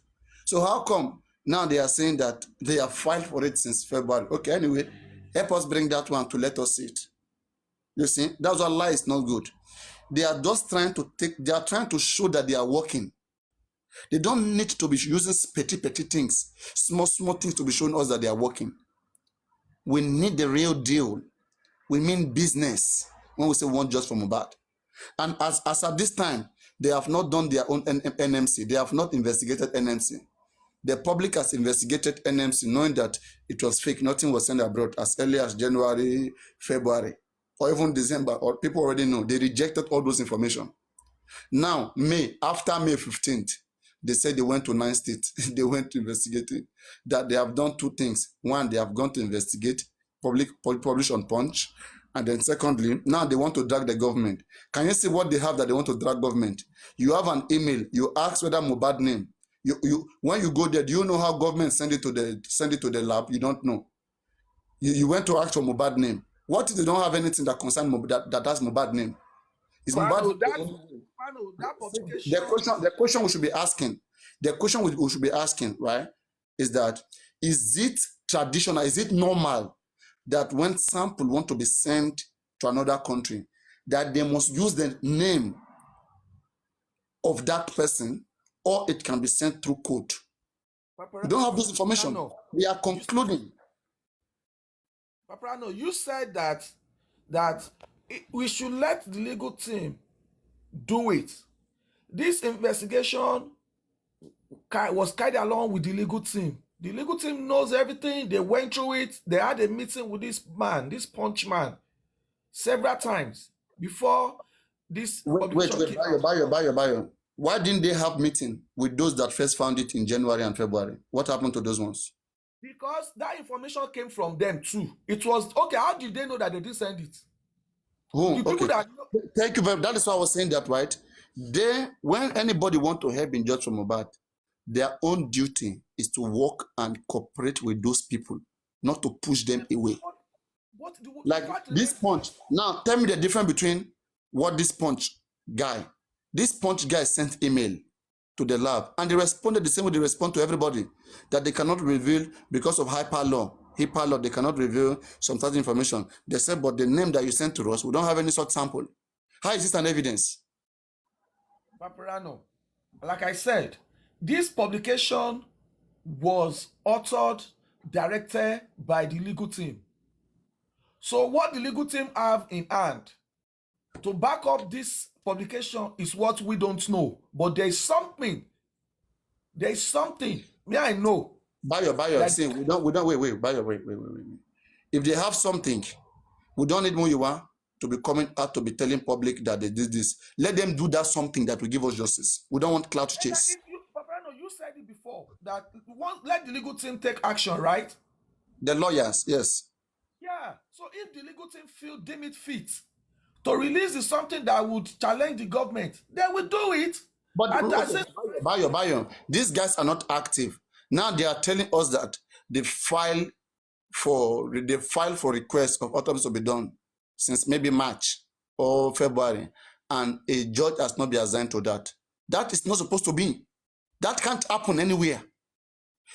So how come now they are saying that they have filed for it since February? Okay, anyway, help us bring that one to let us see it. You see, that's why lie is not good. They are just trying to show that they are working. They don't need to be using petty things, small things to be showing us that they are working. We need the real deal. We mean business when we say one just from Mohbad. And as at this time, they have not done their own NMC. They have not investigated NMC. The public has investigated NMC knowing that it was fake. Nothing was sent abroad as early as January, February, or even December, or people already know. They rejected all those information. Now, after May 15th, they said they went to 9 states. They went to investigate it. That they have done 2 things. One, they have gone to investigate, publish on Punch. And then secondly, now they want to drag the government. Can you see what they have that they want to drag government? You have an email. You ask whether Mohbad name. When you go there, do you know how government send it to the lab? You don't know. You went to ask for Mohbad name. What if they don't have anything that concerns that has Mohbad name? Is Mohbad that publication? The question we should be asking, right, is that is it traditional? Is it normal that when sample want to be sent to another country, that they must use the name of that person, or it can be sent through code? We don't have this information. We are concluding. Paparano, you said that we should let the legal team do it. This investigation was carried along with the legal team. The legal team knows everything. They went through it. They had a meeting with this man, this punch man, several times before this publication came out. Bayo. Why didn't they have meeting with those that first found it in January and February? What happened to those ones? Because that information came from them too. It was okay. How did they know that they didn't send it? Who? The people Okay. that know, Thank you very much. That is why I was saying that, right? When anybody want to help in Judge from Mohbad, their own duty is to work and cooperate with those people, not to push them away. Like this punch. Now, tell me the difference between what this punch guy sent email to the lab, and they responded the same way they respond to everybody, that they cannot reveal because of HIPAA law, they cannot reveal some certain information. They said, but the name that you sent to us, we don't have any such sample. How is this an evidence? Paparano, like I said, this publication was authored, directed by the legal team. So what the legal team have in hand to back up this publication is what we don't know. But there's something. Me, I know. Bayo, see, we don't wait, Bayo, wait. If they have something, we don't need Muyiwa to be coming out to be telling public that they did this. Let them do that something that will give us justice. We don't want clout to chase. Paparano, you said it before that let the legal team take action, right? The lawyers, yes. Yeah. So if the legal team deem it fit to release something that would challenge the government, they will do it. But Bayo, these guys are not active. Now they are telling us that they file for request of autopsy to be done since maybe March or February, and a judge has not been assigned to that. That is not supposed to be. That can't happen anywhere.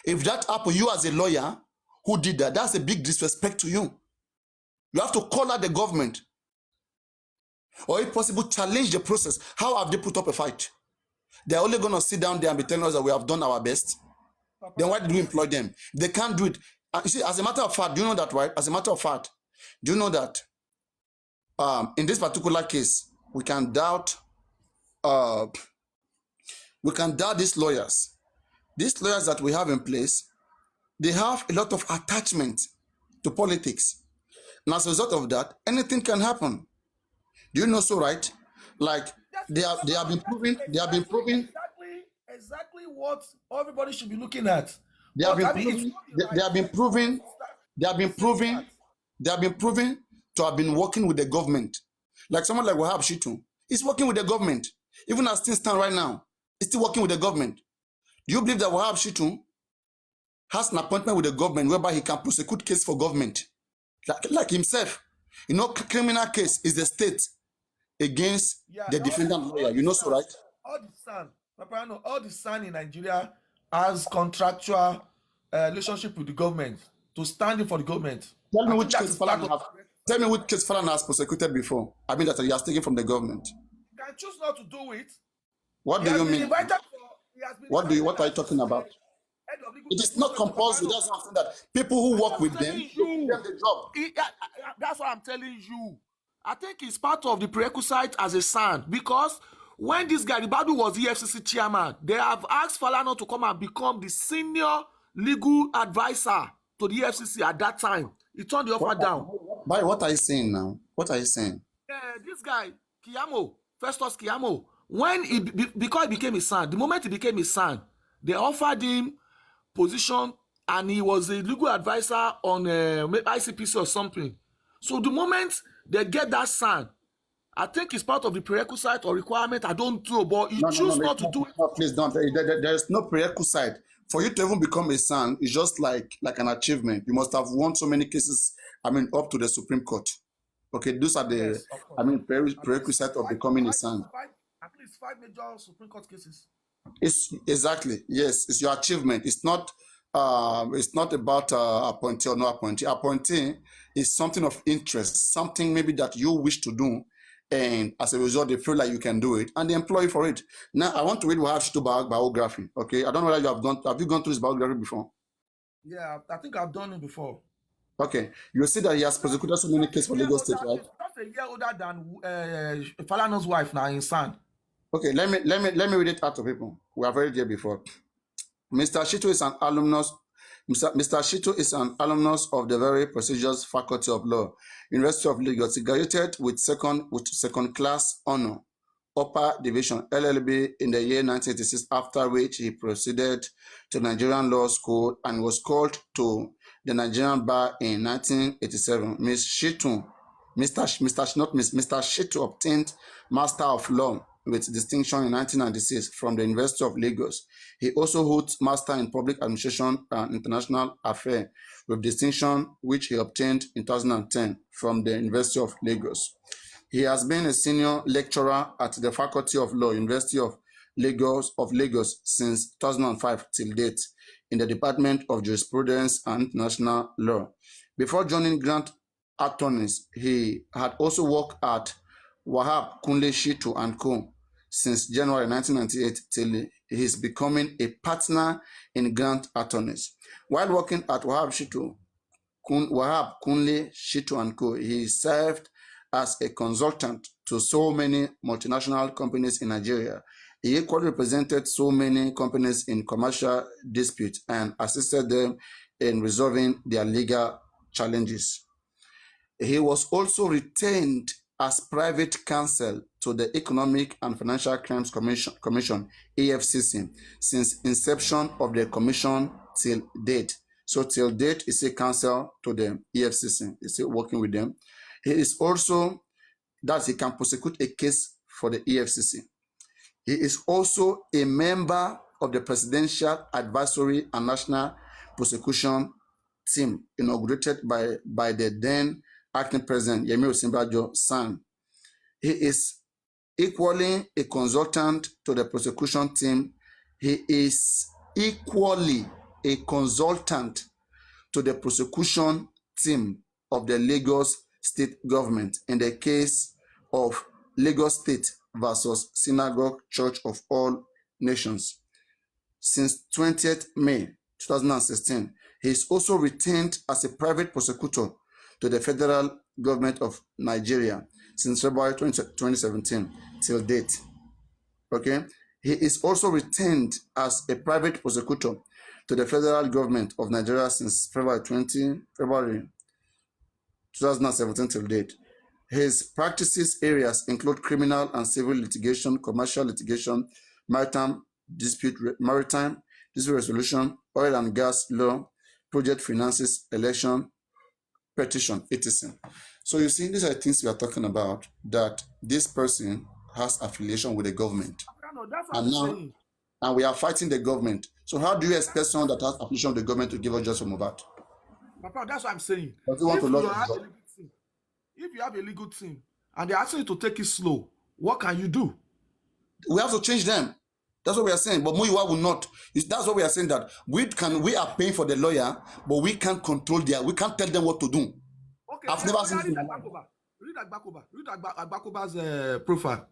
If that happened, you as a lawyer who did that, that's a big disrespect to you. You have to call out the government, or if possible, challenge the process. How have they put up a fight? They're only going to sit down there and be telling us that we have done our best. Then why did we employ them? They can't do it. You see, as a matter of fact, do you know that, right? As a matter of fact, do you know that in this particular case, we can doubt these lawyers. These lawyers that we have in place, they have a lot of attachment to politics. And as a result of that, anything can happen. Do you know so, right? Like they have been proving exactly what everybody should be looking at. They have been proven to have been working with the government. Like someone like Wahab Shitu is working with the government. Even as things stand right now, he's still working with the government. Do you believe that Wahab Shitu has an appointment with the government whereby he can prosecute case for government? Like himself. You know, criminal case is the state against the defendant lawyer. You know so, right? All the son in Nigeria has contractual relationship with the government to stand in for the government. Tell me which case Falana has prosecuted before. I mean that he has taken from the government. He can choose not to do it. What do you mean? What are you talking about? It is not compulsory. That's something that people who work with them give them the job. That's what I'm telling you. I think it's part of the prerequisite as a son, because when this guy Ribadu was EFCC chairman, they have asked Falana to come and become the senior legal advisor to the EFCC at that time. He turned the offer down. What are you saying now? What are you saying? This guy, Festus Keyamo, because he became his son, the moment he became his son, they offered him position and he was a legal advisor on ICPC or something. So the moment they get that son, I think it's part of the prerequisite or requirement. I don't know, but you choose not to do it. No, please don't. There's no prerequisite. For you to even become a son, it's just like an achievement. You must have won so many cases, up to the Supreme Court. Okay, those are the, prerequisite of becoming a son. At least 5 major Supreme Court cases. It's exactly, yes, it's your achievement. It's not about appointee or no appointee. Appointee is something of interest, something maybe that you wish to do, and as a result, they feel like you can do it, and they employ you for it. Now, I want to read Wahab Shitu biography. Okay, I don't know whether have you gone through his biography before? Yeah, I think I've done it before. Okay, you see that he has prosecuted so many cases for Lagos State, right? That's a year older than Falana's wife now in son. Okay, let me read it out to people. We have read it here before. Mr. Shitu is an alumnus Mr. Shitu is an alumnus of the very prestigious Faculty of Law, University of Lagos. He graduated with second class honor, upper division LLB in the year 1986, after which he proceeded to Nigerian Law School and was called to the Nigerian Bar in 1987. Mr. Shitu obtained Master of Law with distinction in 1996 from the University of Lagos. He also holds Master in Public Administration and International Affairs with distinction, which he obtained in 2010 from the University of Lagos. He has been a senior lecturer at the Faculty of Law, University of Lagos since 2005 till date in the Department of Jurisprudence and International Law. Before joining Grant Attorneys, he had also worked at Wahab Kunle Shitu and Co. since January 1998 till he is becoming a partner in Grant Attorneys. While working at Wahab Kunle Shitu and Co., he served as a consultant to so many multinational companies in Nigeria. He equally represented so many companies in commercial disputes and assisted them in resolving their legal challenges. He was also retained as private counsel to the Economic and Financial Crimes Commission, EFCC, since inception of the commission till date. So till date, is a counsel to the EFCC. Is working with them. He is also, that he can prosecute a case for the EFCC. He is also a member of the Presidential Advisory and National Prosecution Team, inaugurated by the then acting president, Yemi Osinbajo San. He is equally a consultant to the prosecution team. He is equally a consultant to the prosecution team of the Lagos State government in the case of Lagos State versus Synagogue Church of All Nations. Since 20th May 2016, he is also retained as a private prosecutor to the federal government of Nigeria since February 2017 till date. Okay, he is also retained as a private prosecutor to the federal government of Nigeria since February 2017 till date. His practices areas include criminal and civil litigation, commercial litigation, maritime dispute resolution, oil and gas law, project finances, election, petition, etc. So you see, these are things we are talking about, that this person has affiliation with the government. No, that's what I'm saying. And we are fighting the government. So how do you expect someone that has affiliation with the government to give us justice from that? Papa, that's what I'm saying. If you have a legal team and they're asking you to take it slow, what can you do? We have to change them. That's what we are saying. But Muyiwa will not. That's what we are saying, that we are paying for the lawyer, but we can't control we can't tell them what to do. Okay, I've never seen read Agbakoba's profile.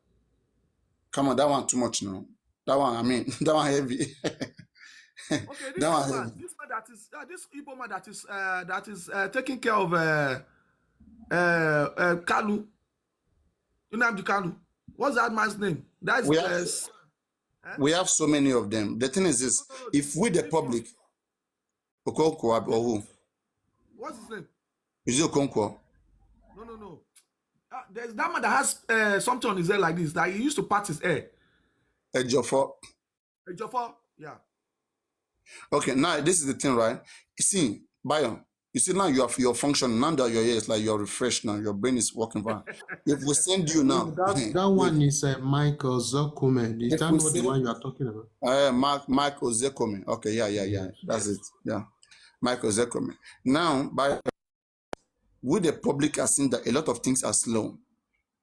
Come on, that one too much now. That one, I mean, that one heavy. Okay, this man that is this Igbo man that is taking care of Kalu. Nnamdi Kanu. What's that man's name? We have so many of them. The thing is this: if we the public, Okonkwo or who? What's his name? Is it Okonkwo? No. There's that man that has something on his hair like this, that he used to part his hair. Ejiofor, yeah. Okay, now this is the thing, right? You see, Bayo, you see now you have your function, now that your ear is like you're refreshed now, your brain is working fine. If we send you now, that one is Michael Zokome. Is that not the one you are talking about? Michael Zekome. Okay, yeah. That's it. Yeah, Michael Zekome. Now, by with the public are seeing that a lot of things are slow.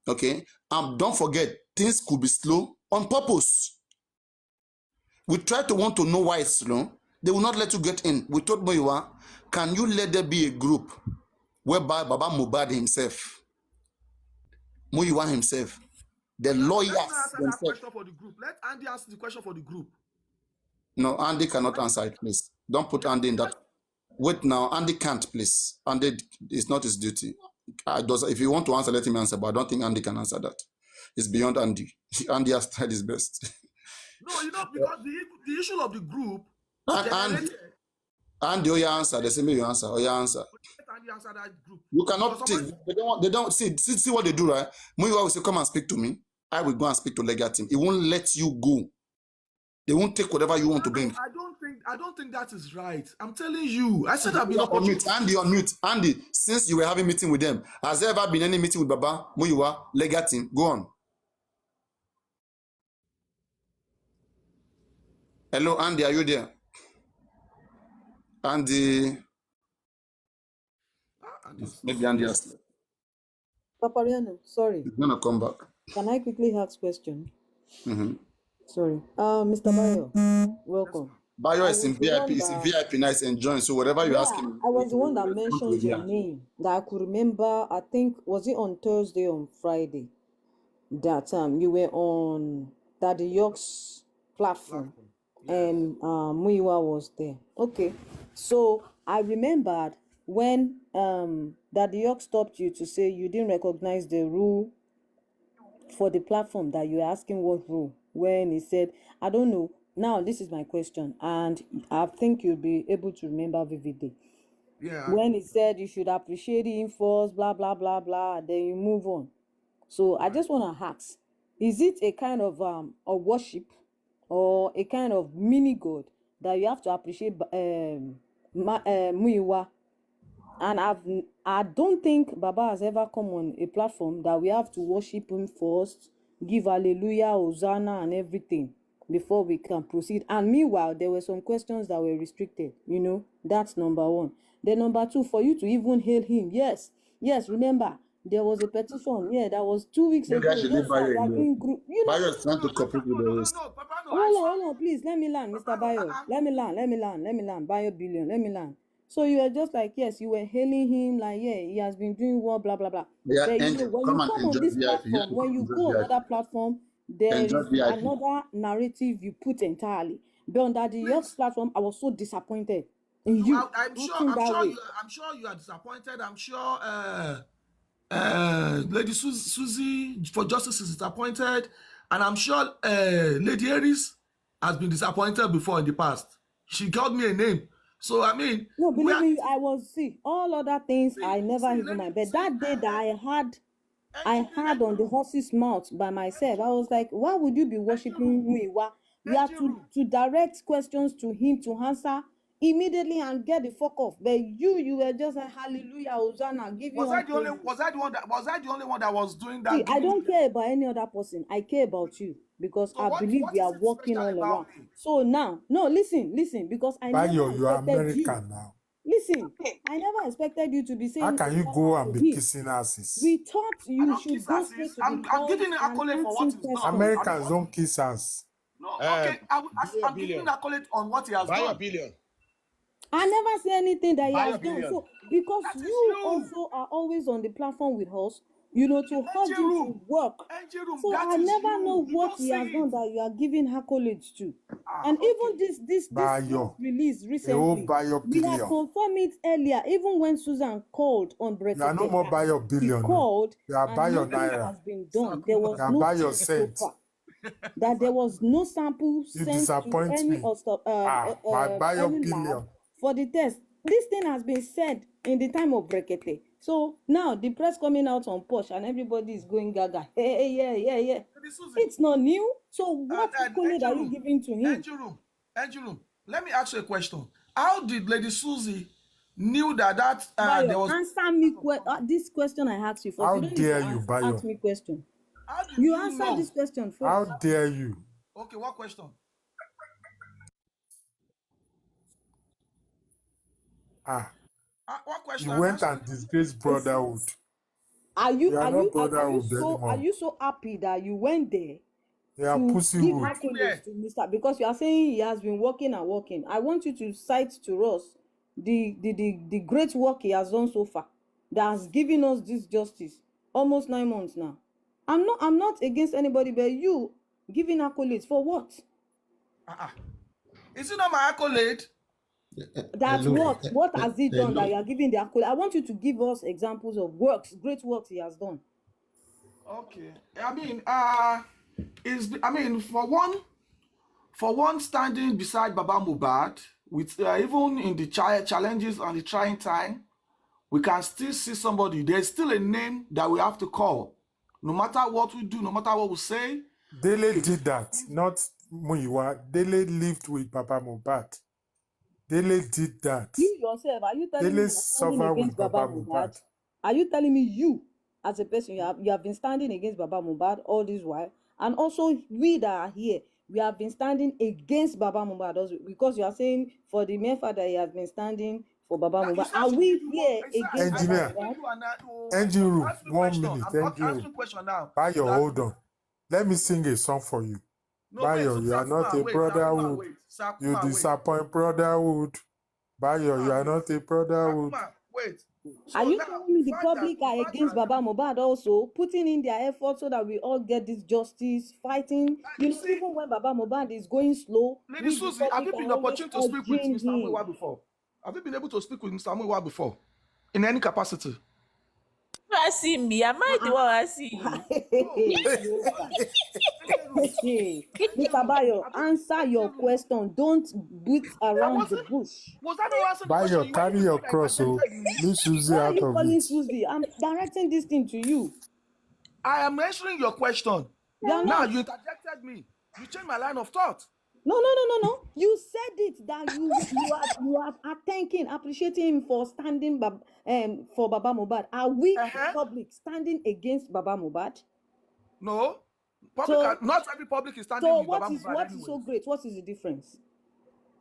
Okay, and don't forget, things could be slow on purpose. We try to want to know why it's slow. They will not let you get in. We told Muyiwa, can you let there be a group whereby Baba Mohbad himself, Muyiwa himself, the lawyers themselves. Let Andy answer the question for the group. No, Andy cannot answer it, please. Don't put Andy in that. Wait now, Andy can't, please. Andy, it's not his duty. If you want to answer, let him answer, but I don't think Andy can answer that. It's beyond Andy. Andy has tried his best. No, because the issue of the group. And the answer, they say me you answer, or you answer. Let Andy answer that group. You cannot take, they don't see what they do, right? Muyiwa will say, come and speak to me. I will go and speak to legal team. It won't let you go. They won't take whatever you want to bring. I don't think that is right. I'm telling you. I said I've been on mute. Andy on mute. Andy, since you were having meeting with them, has there ever been any meeting with Baba, Muyiwa, legal team? Go on. Hello, Andy, are you there? Andy. Maybe Andy has slept. Papariano, sorry. He's gonna come back. Can I quickly ask question? Sorry. Mr. Bayo, welcome. Bayo is in VIP. It's in VIP nice enjoying. So whatever you ask him. I was the one that mentioned your name that I could remember. I think was it on Thursday or on Friday that you were on Daddy York's platform and Muyiwa was there. Okay. So I remembered when Daddy York stopped you to say you didn't recognize the rule for the platform, that you're asking what rule, when he said, I don't know. Now this is my question, and I think you'll be able to remember vividly. Yeah. When he said you should appreciate him first, blah blah blah blah, then you move on. So I just want to ask, is it a kind of a worship or a kind of mini god that you have to appreciate Muyiwa? And I don't think Baba has ever come on a platform that we have to worship him first, give hallelujah, hosanna, and everything before we can proceed. And meanwhile, there were some questions that were restricted. You know, that's number one. Then number two, for you to even hail him, yes, remember there was a petition. Yeah, that was 2 weeks ago. Bayo is trying to cooperate with the rest. Hold on, please. Let me land, Mr. Bayo. Let me land. Bayo Billion, let me land. So you were just like, yes, you were hailing him, like, yeah, he has been doing well, blah, blah, blah. Yeah, But when you come on this platform, when you go on another platform, there is another narrative you put entirely. But on the York's platform, I was so disappointed in you. I'm sure you are disappointed. I'm sure Lady Susie for Justice is disappointed, and I'm sure Lady Aries has been disappointed before in the past. She called me a name. So I mean, no, believe me, I was all other things. I never even mind. But that day that I had on the horse's mouth by myself, I was like, why would you be worshiping Muyiwa? You have to direct questions to him to answer immediately and get the fuck off. But you were just like hallelujah, hosanna, give you. Was I the only one that was doing that? See, I don't care about any other person. I care about you because so I believe we are walking all around. So now, no, listen, because I never you are American now. Listen, I never expected you to be saying. How can you go and be kissing asses? We thought you should go straight to I'm giving an accolade for what he's done. Americans don't kiss ass. No, okay, I'm giving an accolade on what he has done. Billion. I never say anything that he has done. So because you also are always on the platform with us, you know, to help you to work. So I never know what he has done that you are giving accolades to. And even this release recently, we have confirmed it earlier. Even when Susan called on Brett, you are no more Bayo Billion. Called, you are Bayo Naira. Has been done. There was no cent. That there was no sample sent to any Bayo Billion for the test. This thing has been said in the time of Brekete. So now the press coming out on Posh and everybody is going gaga. Yeah. It's not new. So what accolade are you giving to him? Andrew, let me ask you a question. How did Lady Susie knew that Bayo, there was... Answer me this question I asked you first. How dare you, Bayo? Ask me question. You answer this question first. How dare you? Okay, what question? What question? You went and disgraced brotherhood. Are you so happy that you went there? Yeah, pussyhood. To Mr. Because you are saying he has been working. I want you to cite to us the great work he has done so far that has given us this justice. Almost 9 months now. I'm not against anybody, but you giving accolades for what? Is it not my accolade? That's what has he done that you are giving the accolade? I want you to give us examples of great works he has done. Okay. For one standing beside Baba Mohbad, with even in the challenges and the trying time, we can still see somebody. There's still a name that we have to call. No matter what we do, no matter what we say. Dele did that, not Muyiwa. Dele lived with Baba Mohbad. Dele did that. You yourself, are you telling me Dele you are standing suffered against with Baba Baba Mohbad? Mohbad. Are you telling me you, as a person, you have been standing against Baba Mohbad all this while? And also, we that are here, we have been standing against Baba Mohbad also, because you are saying for the mere fact that he has been standing for Baba Mohbad. Are we here against Baba Engineer, Mohbad? engine room, Ask me 1 question. minute, I'm not engine room. answering question now. Bayo, hold on. Let me sing a song for you. No, Bayo, wait, you are not a wait, brotherhood. wait. You Sakuma, wait. disappoint brotherhood. Bayo, you are not a brotherhood. Sakuma, wait. So Are you now, telling me the public are against Baba Mohbad also, putting in their effort so that we all get this justice, fighting? You know, even when Baba Mohbad is going slow, Lady we the Susie, have public you are been always opportune to speak with urging Mr. him. Muiwa before? Have you been able to speak with Mr. Muiwa before? In any capacity? You see me. Am I the one I see you? Mr. Bayo, answer your question. Don't beat around the bush. Was that not answer the Bayo, question? carry your cross, oh. Leave Susie Why are out you of calling it. Susie? I'm directing this thing to you. I am answering your question. You're Now not. you interjected me. You changed my line of thought. No. You said it that you are thanking, appreciating him for standing for Baba Mohbad. Are we the public standing against Baba Mohbad? No. Not every public is standing So with Baba what Mohbad is so great? What is the difference?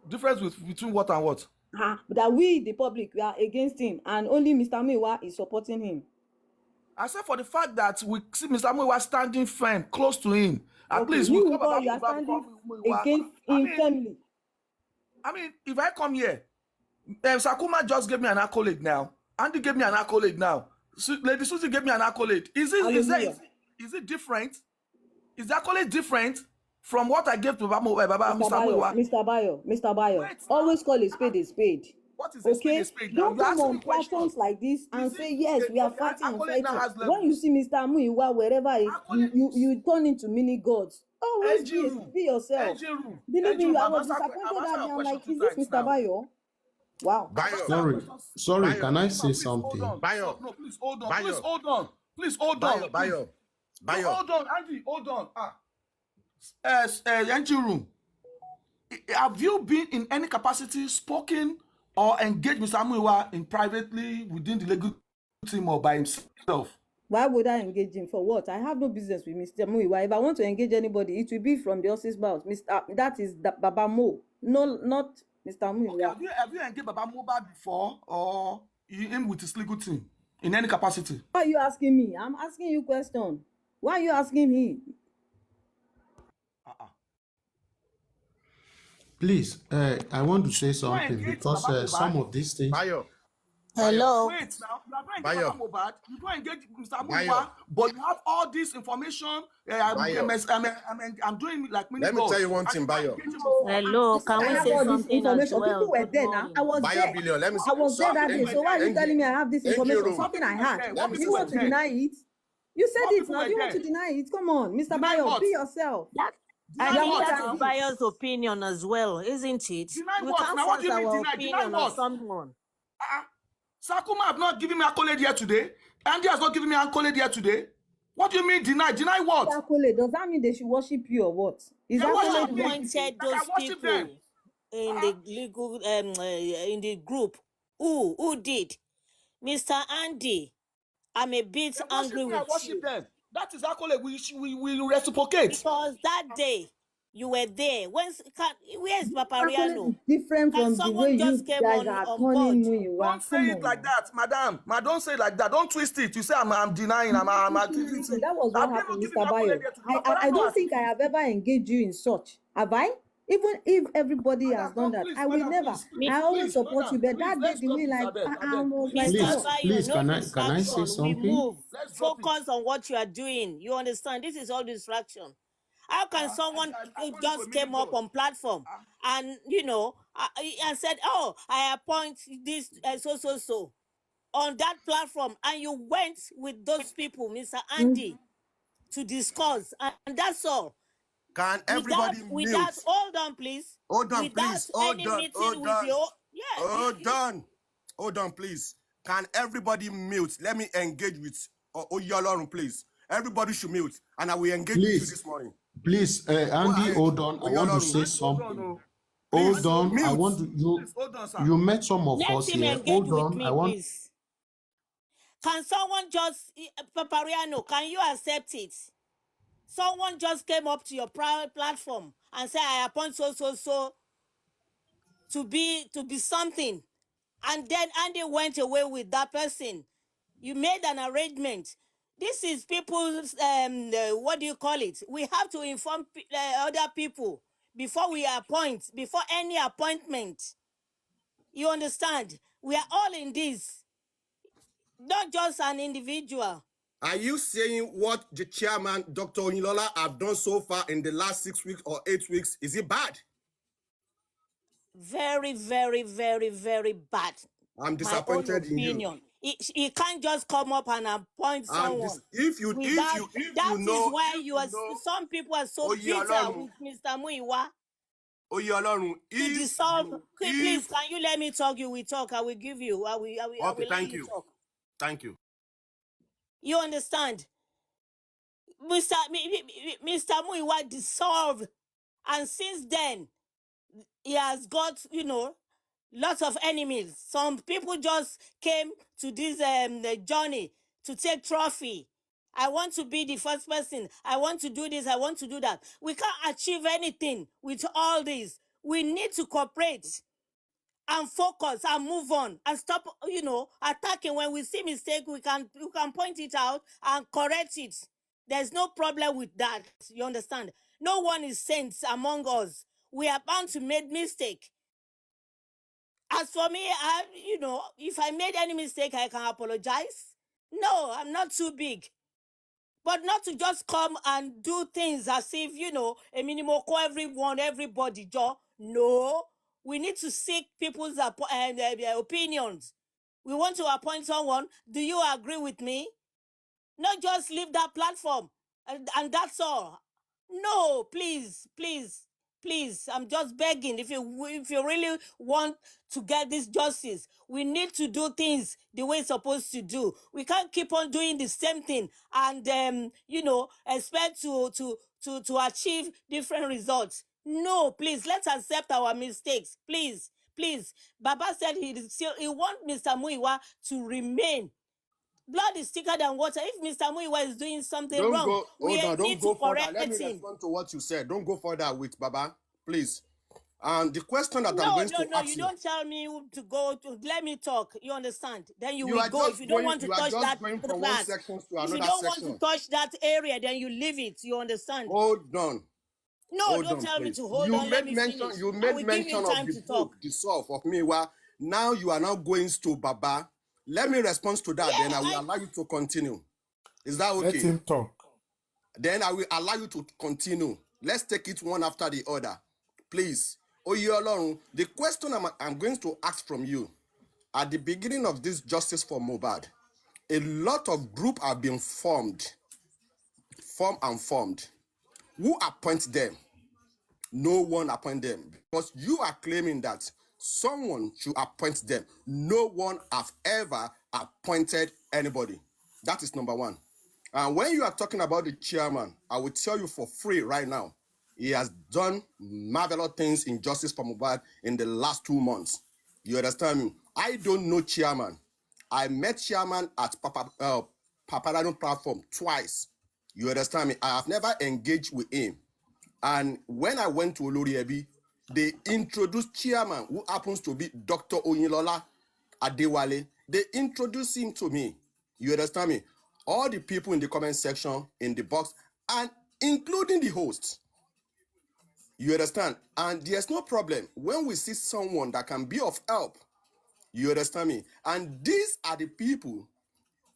Difference between what and what? That we, the public, we are against him, and only Mr. Muiwa is supporting him. I said for the fact that we see Mr. Muiwa standing firm, close to him. At least we you call are Baba standing Muiwa against him firmly. I mean, if I come here, Sakuma just gave me an accolade now. Andy gave me an accolade now. Lady Susie gave me an accolade. Is it different? Is the accolade different from what I gave to Baba Mr. Muiwa? Mr. Bayo, always call a spade a spade. What is a spade a spade now? Don't come on platforms like this and say, yes, we are fighting and fighting. When you see Mr. Muiwa, wherever you turn into mini gods. Always be yourself. Believe me, I was disappointed that I'm like, is this Mr. Bayo? Wow. Sorry, can I say something? Bayo. No, please hold on. Please hold on. Please hold on. Bayo. Hold on, Andy, hold on. Engine room. Have you been in any capacity spoken or engaged Mr. Muiwa in privately within the legal team or by himself? Why would I engage him? For what? I have no business with Mr. Muiwa. If I want to engage anybody, it will be from the horse's mouth. That is Baba Mo. No, not Mr. Muiwa. Okay, have you engaged Baba Mohbad before or him with his legal team in any capacity? Why are you asking me? I'm asking you a question. Why are you asking me? Please, I want to say something because some of these things. Bayo. Hello. Wait now, you are going to engage Baba Mohbad, you don't engage Mr. Muiwa, but you have all this information. I'm doing like mini. Let me tell you one thing, Bayo. Hello, can we say something as well? People were there now. I was Bayo there. Billion, let me I was there that day. So why are you telling me I have this information? room. Something I had. Let me Do you want to deny it? You said it now. Do you want to deny it? Come on, Mr. Bayo, be yourself. I think that's Bayo's opinion as well, isn't it? We can't force our opinion on someone. Sakuma have not given me accolade here today. Andy has not given me accolade here today. What do you mean deny? Deny what? Accolade. Does that mean they should worship you or what? Is Who that appointed those people in the legal in the group? Who did? Mr. Andy, I'm a bit angry with you. Them. That is accolade. We reciprocate. Because that day you were there. Where's Papariano? Different from the way you guys are turning me. Don't say it like that, madam. Don't say it like that. Don't twist it. You say I'm denying. That was what happened, Mr. Bayo. I don't think I have ever engaged you in such. Have I? Even if everybody has done that, I will never. I always support you, but that day the way I was like, please, can I say something? We move. Focus on what you are doing. You understand? This is all distraction. How can someone who just came up on platform and and said, "Oh, I appoint this so on that platform," and you went with those people, Mr. Andy, to discuss, and that's all. Can everybody mute? Hold on, please. Hold on, please. Hold on. Hold on, please. Can everybody mute? Let me engage with Oyolorun, please. Everybody should mute, and I will engage with you this morning. Please, Andy, hold on. I want to say something. Hold on. I want to you met some of us here. Hold on. I want. Please. Can someone just Papariano? Can you accept it? Someone just came up to your private platform and said, "I appoint so to be something," and then Andy went away with that person. You made an arrangement. This is people's what do you call it? We have to inform other people before we appoint, before any appointment. You understand? We are all in this, not just an individual. Are you saying what the chairman, Dr. Oyinlola, have done so far in the last 6 weeks or 8 weeks? Is it bad? Very, very, very, very bad. I'm disappointed in you. He can't just come up and appoint someone. If you know, that is why you are. Some people are so bitter with Mr. Muyiwa. Oyolorun, please, can you let me talk? You will talk. I will give you. I will thank you. Talk. Thank you. You understand? Mr. Muyiwa dissolved, and since then he has got, lots of enemies. Some people just came to this journey to take trophy. I want to be the first person. I want to do this. I want to do that. We can't achieve anything with all this. We need to cooperate and focus and move on and stop, attacking. When we see mistake, we can point it out and correct it. There's no problem with that. You understand? No one is saints among us. We are bound to make mistake. As for me, if I made any mistake, I can apologize. No, I'm not too big. But not to just come and do things as if, a minimum call everybody, Joe. No, we need to seek people's opinions. We want to appoint someone. Do you agree with me? Not just leave that platform and that's all. No, please. I'm just begging. If you really want to get this justice, we need to do things the way it's supposed to do. We can't keep on doing the same thing and expect to achieve different results. No, please, let's accept our mistakes. Please. Baba said he wants Mr. Muyiwa to remain. Blood is thicker than water. If Mr. Muyiwa is doing something wrong, we need to correct it. Let me respond to what you said. Don't go further with Baba, please. The question that I'm going to ask you don't tell me to go to. Let me talk. You understand? Then you will go. If you don't want to touch that class, if you don't want to touch that area, then you leave it. You understand? Hold on. No, don't tell me to hold on. Let me finish. You made mention of the book, The Solve of Muyiwa. Now you are now going to Baba. Let me respond to that, then I will allow you to continue. Is that okay? Let him talk. Then I will allow you to continue. Let's take it one after the other. Please. Oyolorun, the question I'm going to ask from you, at the beginning of this Justice for Mohbad, a lot of groups have been formed. Who appoints them? No one appoints them. Because you are claiming that someone should appoint them. No one have ever appointed anybody. That is number one. And when you are talking about the chairman, I will tell you for free right now, he has done marvelous things in Justice for Mohbad in the last 2 months. You understand me? I don't know chairman. I met chairman at Paparano platform twice. You understand me? I have never engaged with him. And when I went to Oloriebi, they introduced chairman, who happens to be Dr. Oyinlola Adewale. They introduced him to me. You understand me? All the people in the comment section, in the box, and including the hosts. You understand? And there's no problem when we see someone that can be of help. You understand me? And these are the people.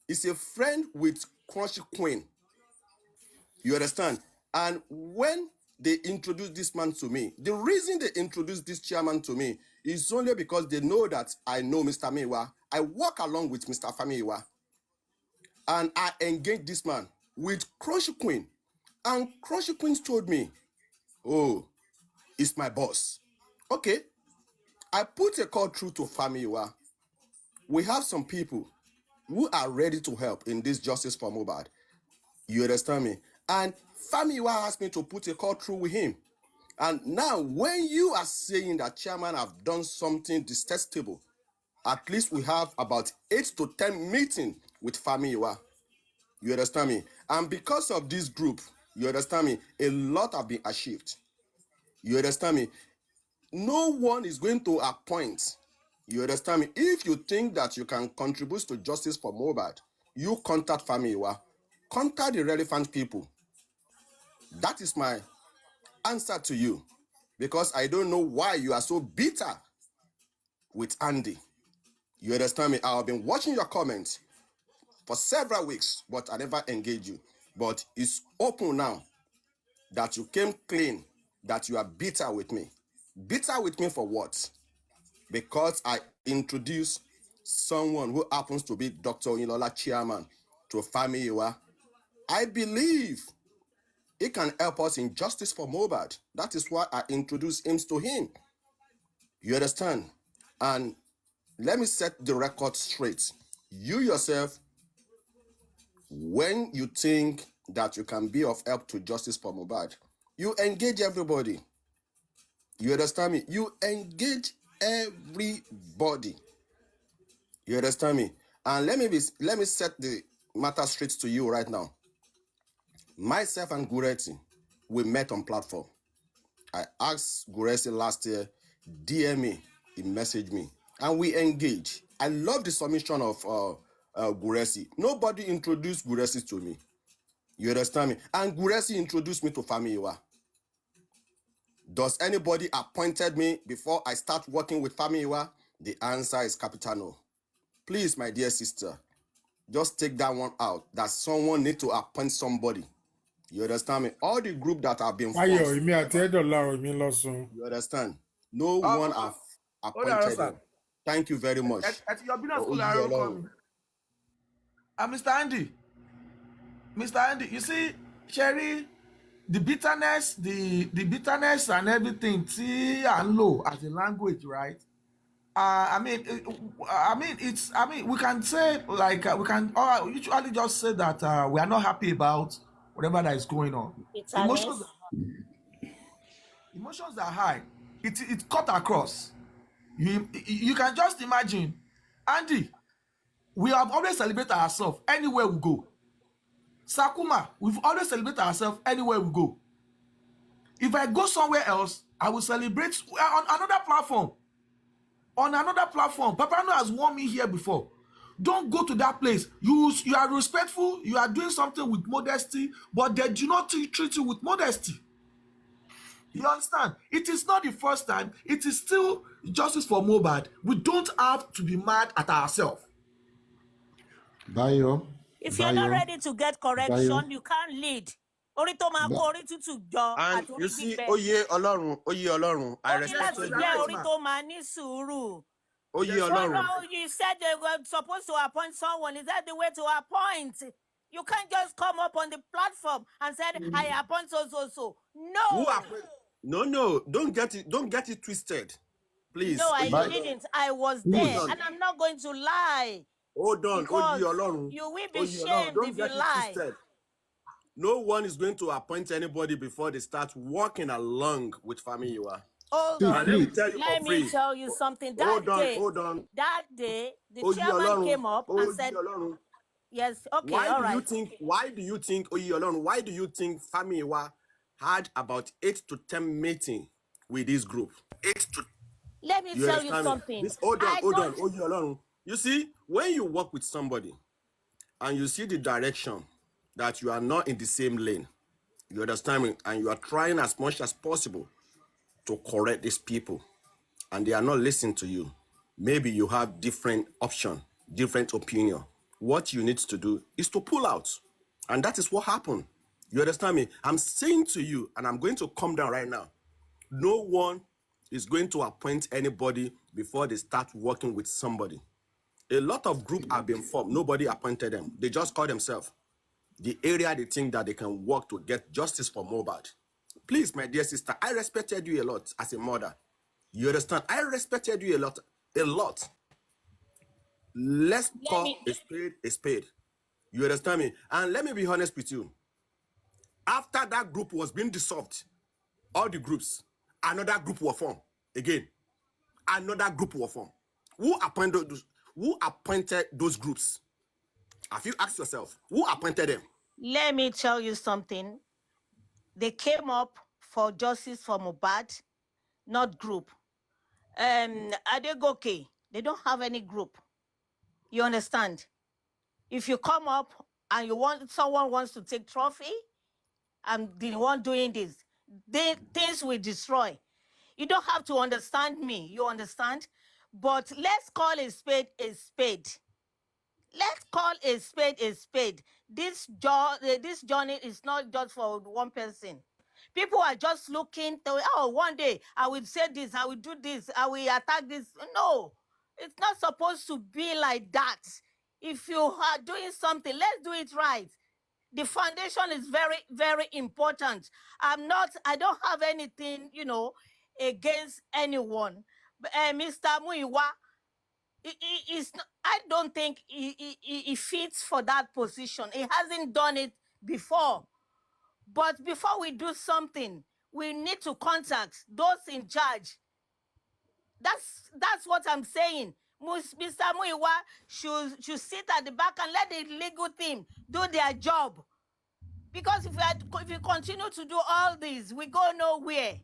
It's a friend with Crunchy Queen. You understand? And when they introduced this man to me, the reason they introduced this chairman to me is only because they know that I know Mr. Muyiwa. I work along with Mr. Muyiwa. And I engaged this man with Crunchy Queen. And Crunchy Queen told me, oh, it's my boss. Okay, I put a call through to Famiwa. We have some people who are ready to help in this Justice for Mohbad. You understand me? And Famiwa asked me to put a call through with him. And now, when you are saying that chairman have done something detestable, at least we have about 8 to 10 meetings with Famiwa. You understand me? And because of this group, you understand me, a lot have been achieved. You understand me? No one is going to appoint. You understand me? If you think that you can contribute to Justice for Mohbad, you contact Famiwa. Contact the relevant people. That is my answer to you. Because I don't know why you are so bitter with Andy. You understand me? I have been watching your comments for several weeks, but I never engage you. But it's open now that you came clean, that you are bitter with me. Bitter with me for what? Because I introduced someone who happens to be Dr. Oyinlola chairman to Famiwa. I believe he can help us in Justice for Mohbad. That is why I introduced him to him. You understand? And let me set the record straight. You yourself, when you think that you can be of help to Justice for Mohbad, you engage everybody. You understand me? You engage everybody. You understand me? And let me set the matter straight to you right now. Myself and Gureti, we met on platform. I asked Gureti last year, DM me, he messaged me, and we engaged. I love the submission of Guresi. Nobody introduced Guresi to me. You understand me? And Guresi introduced me to Famiwa. Does anybody appointed me before I start working with Famiwa? The answer is capital no. Please, my dear sister, just take that one out, that someone need to appoint somebody. You understand me? All the group that have been forced. You understand? No one have appointed them. Thank you very much. Mr. Andy, you see, Sherry, the bitterness and everything, see and low as a language, right? We can say like we can usually just say that we are not happy about whatever that is going on. Emotions are high. It cut across. You can just imagine, Andy. We have always celebrated ourselves anywhere we go. Sakuma, we've always celebrated ourselves anywhere we go. If I go somewhere else, I will celebrate on another platform. On another platform. Papano has warned me here before. Don't go to that place. You are respectful, you are doing something with modesty, but they do not treat you with modesty. You understand? It is not the first time. It is still Justice for Mohbad. We don't have to be mad at ourselves. Bayo. If you're not ready to get correction, you can't lead. And you see, Oye Olorun, I respect you. You said they were supposed to appoint someone. Is that the way to appoint? You can't just come up on the platform and say, I appoint so. No. No. Don't get it twisted. Please. No, I didn't. I was there. And I'm not going to lie. Hold on. You will be shamed if you lie. No one is going to appoint anybody before they start walking along with Famiwa. Hold on. Let me tell you something. Hold on. That day, the chairman came up and said, yes, okay, all right. Why do you think Famiwa had about 8 to 10 meetings with this group? Let me tell you something. Hold on. You see, when you work with somebody and you see the direction that you are not in the same lane, you understand me, and you are trying as much as possible to correct these people, and they are not listening to you, maybe you have different option, different opinion. What you need to do is to pull out. And that is what happened. You understand me? I'm saying to you, and I'm going to come down right now, no one is going to appoint anybody before they start working with somebody. A lot of groups have been formed. Nobody appointed them. They just call themselves the area they think that they can work to get justice for Mohbad. Please, my dear sister, I respected you a lot as a mother. You understand? I respected you a lot. A lot. Let's call a spade a spade. You understand me? And let me be honest with you. After that group was being dissolved, all the groups, another group was formed. Again, another group was formed. Who appointed those groups? Have you asked yourself, who appointed them? Let me tell you something. They came up for justice for Mohbad, not group. Adegoke, they don't have any group. You understand? If you come up and someone wants to take trophy, I'm the one doing this, things will destroy. You don't have to understand me, you understand? But let's call a spade a spade. Let's call a spade a spade. This journey is not just for one person. People are just looking to, oh, one day I will say this, I will do this, I will attack this. No, it's not supposed to be like that. If you are doing something, let's do it right. The foundation is very, very important. I don't have anything, against anyone. Mr. Muiwa, I don't think he fits for that position. He hasn't done it before. But before we do something, we need to contact those in charge. That's what I'm saying. Mr. Muiwa should sit at the back and let the legal team do their job. Because if we continue to do all this, we go nowhere.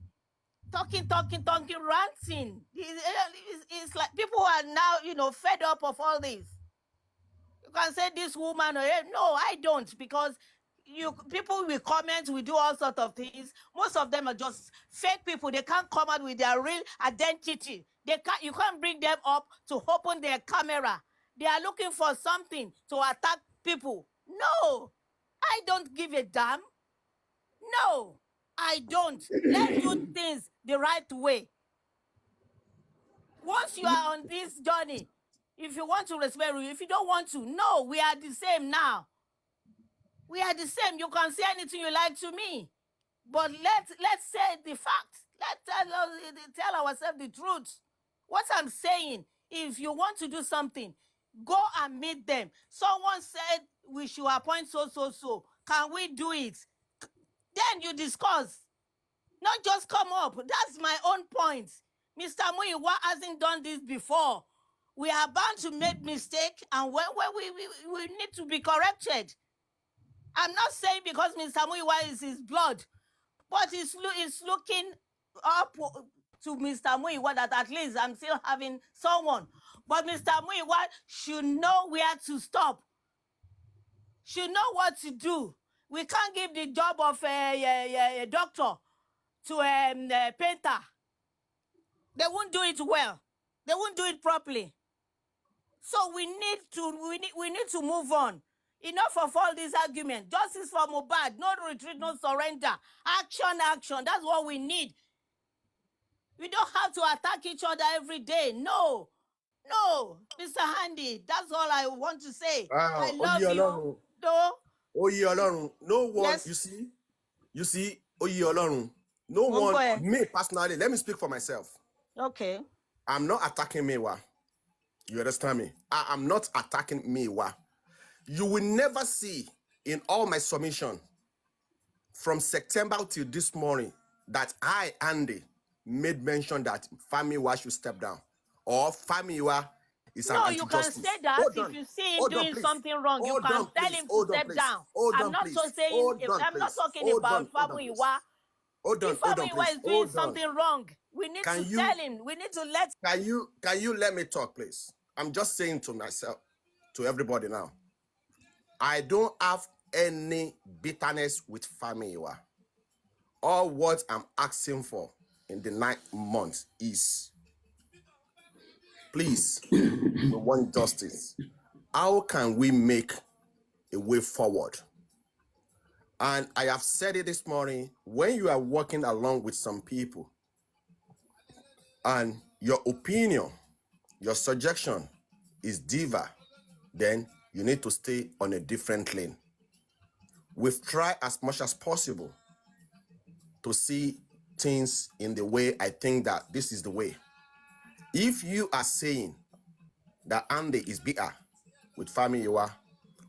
Talking, ranting. It's like people are now, fed up of all this. You can say this woman, no, I don't, because people will comment, we do all sorts of things. Most of them are just fake people. They can't come out with their real identity. You can't bring them up to open their camera. They are looking for something to attack people. No, I don't give a damn. No, I don't. Let's do things the right way. Once you are on this journey, if you want to respect me, if you don't want to, no, we are the same now. We are the same. You can say anything you like to me. But let's say the facts. Let's tell ourselves the truth. What I'm saying, if you want to do something, go and meet them. Someone said we should appoint so. Can we do it? Then you discuss. Not just come up. That's my own point. Mr. Muiwa hasn't done this before. We are bound to make mistakes, and when we need to be corrected. I'm not saying because Mr. Muiwa is his blood, but it's looking up to Mr. Muiwa that at least I'm still having someone. But Mr. Muiwa should know where to stop, should know what to do. We can't give the job of a doctor to a painter. They won't do it well. They won't do it properly. So we need to move on. Enough of all these arguments. Justice for Mohbad. No retreat, no surrender. Action. That's what we need. We don't have to attack each other every day. No, Mr. Handy. That's all I want to say. I love you. No one. Yes. You see. No one. Me personally. Let me speak for myself. Okay. I'm not attacking Miwa. You understand me? I am not attacking Miwa. You will never see in all my submission from September till this morning that I, Andy, made mention that Famiwa should step down or Famiwa is an anti-justice. No, you can say that. If you see him doing something wrong, you can tell him to step down. I'm not talking about Famiwa. If Famiwa is doing something wrong, we need to tell him. We need to let. Can you let me talk, please? I'm just saying to myself, to everybody now. I don't have any bitterness with Famiwa. All what I'm asking for in the 9 months is, please, we want justice. How can we make a way forward? And I have said it this morning, when you are working along with some people and your opinion, your suggestion is diva, then you need to stay on a different lane. We've tried as much as possible to see things in the way I think that this is the way. If you are saying that Andy is bitter with Famiyiwa,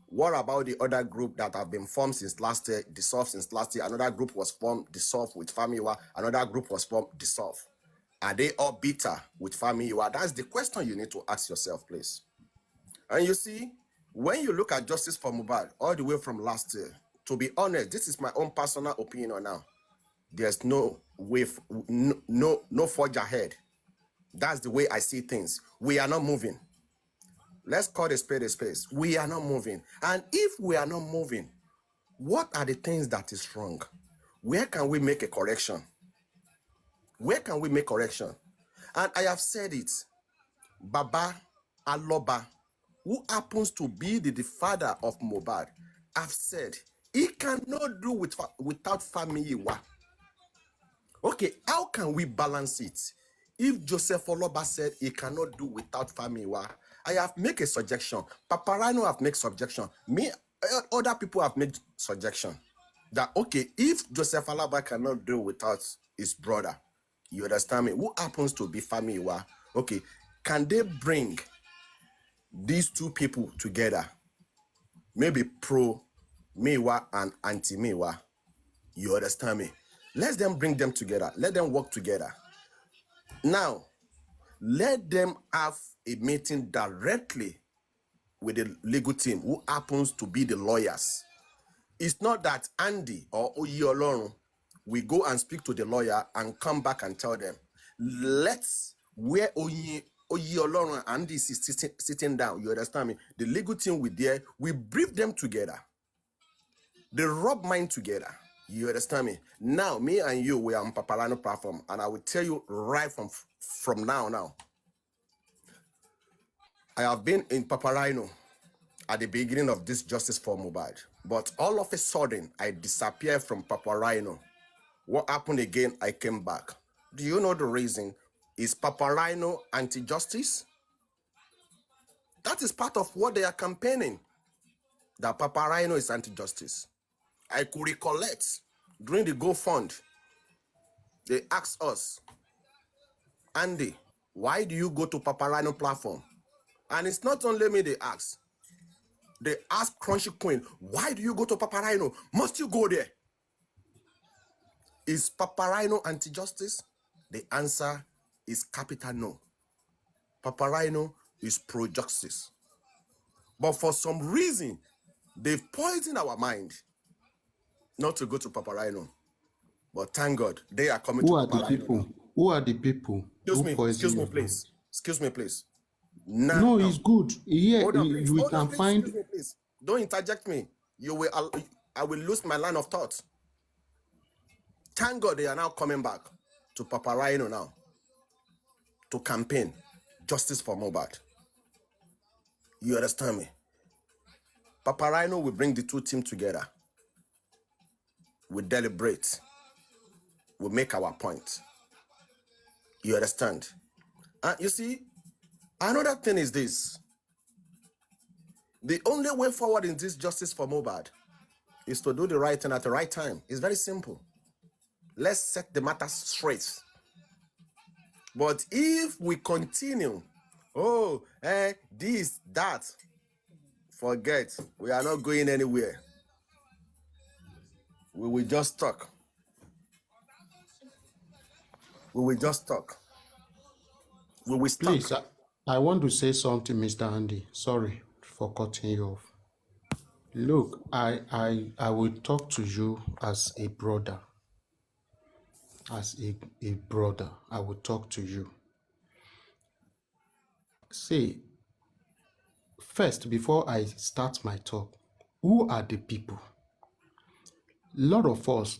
what about the other group that have been formed since last year, dissolved since last year? Another group was formed, dissolved with Famiyiwa. Another group was formed, dissolved. Are they all bitter with Famiyiwa? That's the question you need to ask yourself, please. And you see, when you look at Justice for Mohbad all the way from last year, to be honest, this is my own personal opinion now. There's no way, no forge ahead. That's the way I see things. We are not moving. Let's call a spade a spade. We are not moving. And if we are not moving, what are the things that is wrong? Where can we make a correction? Where can we make correction? And I have said it. Baba Aloba, who happens to be the father of Mohbad, have said he cannot do without Famiyiwa. Okay, how can we balance it? If Joseph Oloba said he cannot do without Famiyiwa, I have made a suggestion. Paparano have made suggestion. Me, other people have made suggestion. That, okay, if Joseph Oloba cannot do without his brother, you understand me? Who happens to be Famiyiwa? Okay, can they bring these two people together? Maybe pro-Miwa and anti-Miwa. You understand me? Let them bring them together. Let them work together. Now, let them have a meeting directly with the legal team who happens to be the lawyers. It's not that Andy or Oyeolorun will go and speak to the lawyer and come back and tell them, let's, where Oyeolorun and Andy is sitting down, you understand me? The legal team will there, we brief them together. They rub mind together. You understand me? Now, me and you, we are on Paparano platform, and I will tell you right from now. I have been in Paparino at the beginning of this Justice for Mohbad, but all of a sudden, I disappeared from Paparino. What happened again? I came back. Do you know the reason? Is Paparino anti-justice? That is part of what they are campaigning, that Paparino is anti-justice. I could recollect during the Go Fund, they asked us, Andy, why do you go to Paparino platform? And it's not only me they ask. They ask Crunchy Queen, why do you go to Paparino? Must you go there? Is Paparino anti-justice? The answer is capital no. Paparino is pro-justice. But for some reason, they've poisoned our mind not to go to Paparino. But thank God, they are coming to Paparino. Who are the people? Excuse me, please. Now, no, it's good. Here we can find. Excuse me, please. Don't interject me. I will lose my line of thought. Thank God they are now coming back to Paparino now to campaign Justice for Mohbad. You understand me? Paparino will bring the two teams together. We deliberate. We make our point. You understand? And you see, another thing is this. The only way forward in this Justice for Mohbad is to do the right thing at the right time. It's very simple. Let's set the matter straight. But if we continue, this, that, forget, we are not going anywhere. We will just talk. We will just talk. We will stop. Please, I want to say something, Mr. Andy. Sorry for cutting you off. Look, I will talk to you as a brother. As a brother, I will talk to you. See, first, before I start my talk, who are the people? A lot of us,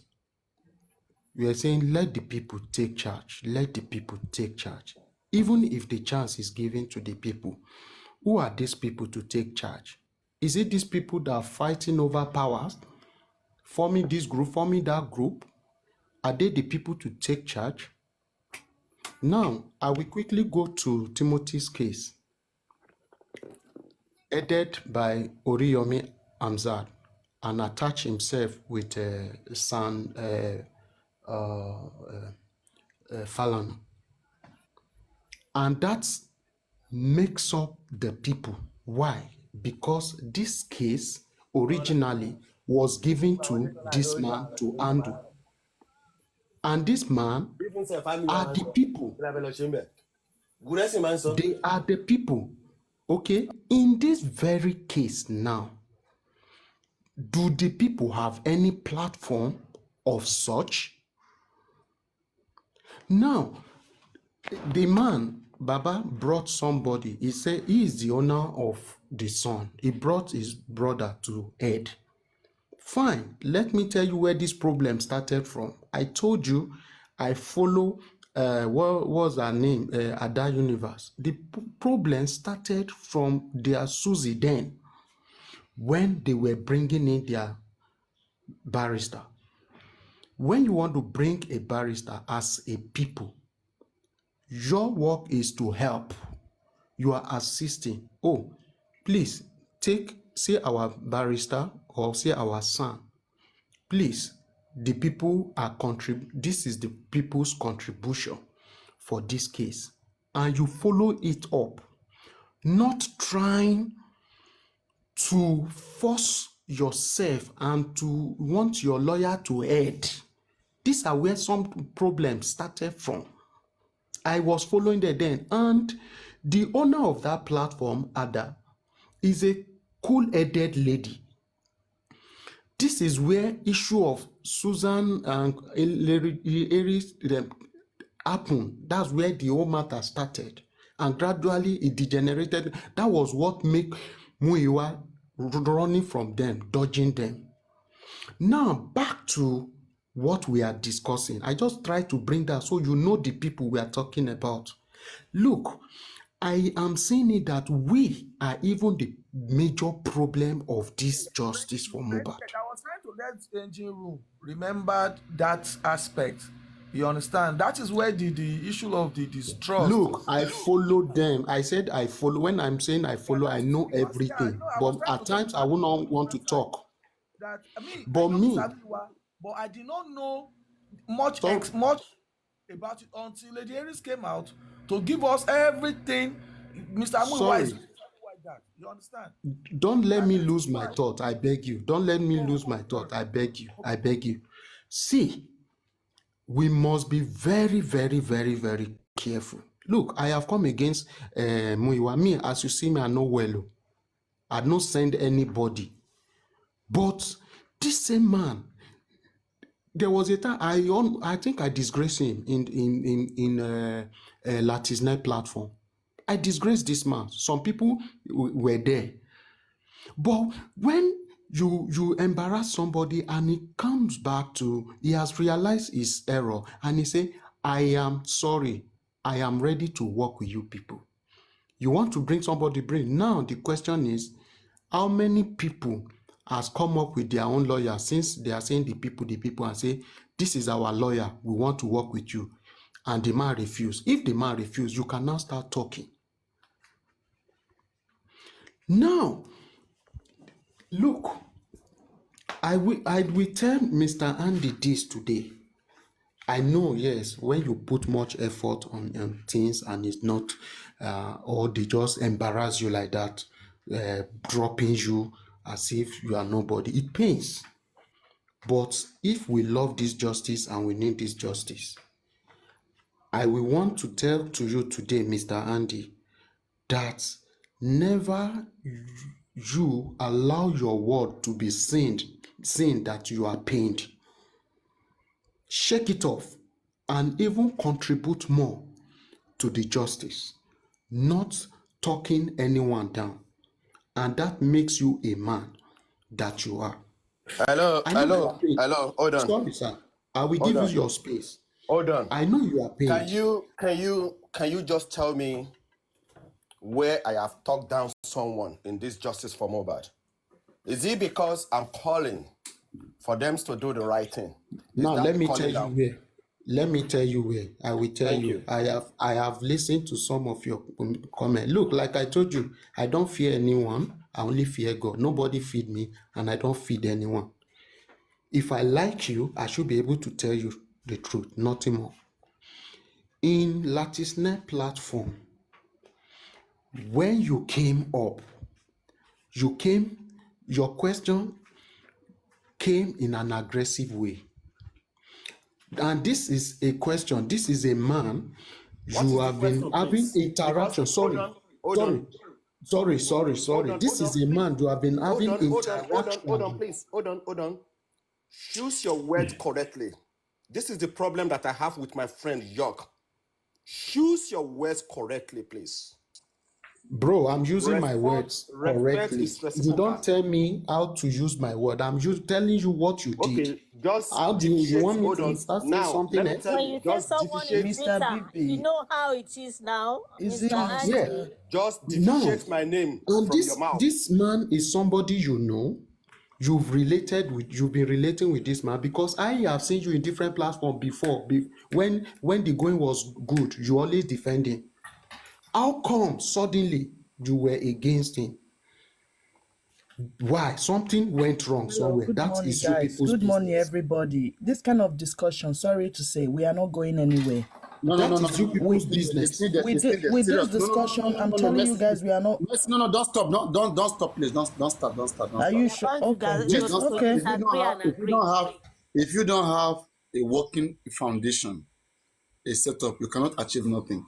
we are saying, let the people take charge. Let the people take charge. Even if the chance is given to the people, who are these people to take charge? Is it these people that are fighting over powers, forming this group, forming that group? Are they the people to take charge? Now, I will quickly go to Timothy's case, headed by Oriyomi Hamzat, and attach himself with Falana. And that makes up the people. Why? Because this case originally was given to this man to handle. And this man are the people. They are the people. Okay? In this very case now, do the people have any platform of such? Now, the man, Baba, brought somebody. He said he is the owner of the son. He brought his brother to Ed. Fine. Let me tell you where this problem started from. I told you I follow, what was her name? Ada Universe. The problem started from their Susie then, when they were bringing in their barrister. When you want to bring a barrister as a people, your work is to help. You are assisting. Oh, please say our barrister or say our son. Please, the people are this is the people's contribution for this case. And you follow it up, not trying to force yourself and to want your lawyer to aid. These are where some problems started from. I was following them then, and the owner of that platform, Ada, is a cool-headed lady. This is where issue of Susan and Aries happened. That's where the whole matter started, and gradually it degenerated. That was what made Muyiwa running from them, dodging them. Now back to what we are discussing. I just try to bring that so you know the people we are talking about. Look, I am saying it that we are even the major problem of this justice for Mohbad. I was trying to let engine room remember that aspect. You understand? That is where the issue of the distrust. Look, I follow them. I said I follow. When I'm saying I follow, I know everything. But at times I will not want to talk. That But me, but I did not know much about it until Lady Aries came out to give us everything. Mr. Muyiwa is like that. You understand? Don't let me lose my thought. I beg you. Don't let me lose my thought. I beg you. I beg you. See, we must be very, very, very, very careful. Look, I have come against Muyiwa. Me, as you see me, I know well. I don't send anybody. But this same man, there was a time I think I disgraced him in Latisnet platform. I disgraced this man. Some people were there. But when you embarrass somebody and he comes back to, he has realized his error and he say, I am sorry. I am ready to work with you people. You want to bring somebody, bring. Now the question is, how many people has come up with their own lawyer since they are saying the people and say, this is our lawyer, we want to work with you. And the man refuse. If the man refuse, you can now start talking. Now, look, I will tell Mr. Andy this today. I know, yes, when you put much effort on things and it's not, or they just embarrass you like that, dropping you as if you are nobody, it pains. But if we love this justice and we need this justice, I will want to tell to you today, Mr. Andy, that never you allow your word to be seen that you are pained. Shake it off and even contribute more to the justice, not talking anyone down. And that makes you a man that you are. Hello, hold on. Sorry, sir. I will give you your space. Hold on. I know you are paid. Can you just tell me where I have talked down someone in this justice for Mohbad? Is it because I'm calling for them to do the right thing? Now let me tell you where. Let me tell you where. I will tell you. I have listened to some of your comments. Look, like I told you, I don't fear anyone. I only fear God. Nobody feed me, and I don't feed anyone. If I like you, I should be able to tell you the truth, nothing more. In Latisnet platform, when you came up, your question came in an aggressive way. And this is a question, this is a man you have been having interaction. Sorry. This is a man you have been having interaction. Hold on, please. Hold on. Choose your words correctly. This is the problem that I have with my friend York. Choose your words correctly, please. Bro, I'm using my words correctly. You don't tell me how to use my word. I'm just telling you what you did. Okay, just how do you want me to start saying something else? When you say someone is bitter, you know how it is now. Yeah. Just differentiate my name and from your mouth. This man is somebody you know. You've been relating with this man because I have seen you in different platforms before. When the going was good, you always defending. How come suddenly you were against him? Why? Something went wrong somewhere. Good That morning, is you guys. people's Good morning, business. everybody. This kind of discussion, sorry to say, we are not going anywhere. No. You people's business. With this discussion, I'm telling you guys, we are not. No, don't stop. Don't stop, please. Don't start. Are you sure? Okay. Yes, Okay. If you don't have a working foundation, a setup, you cannot achieve nothing.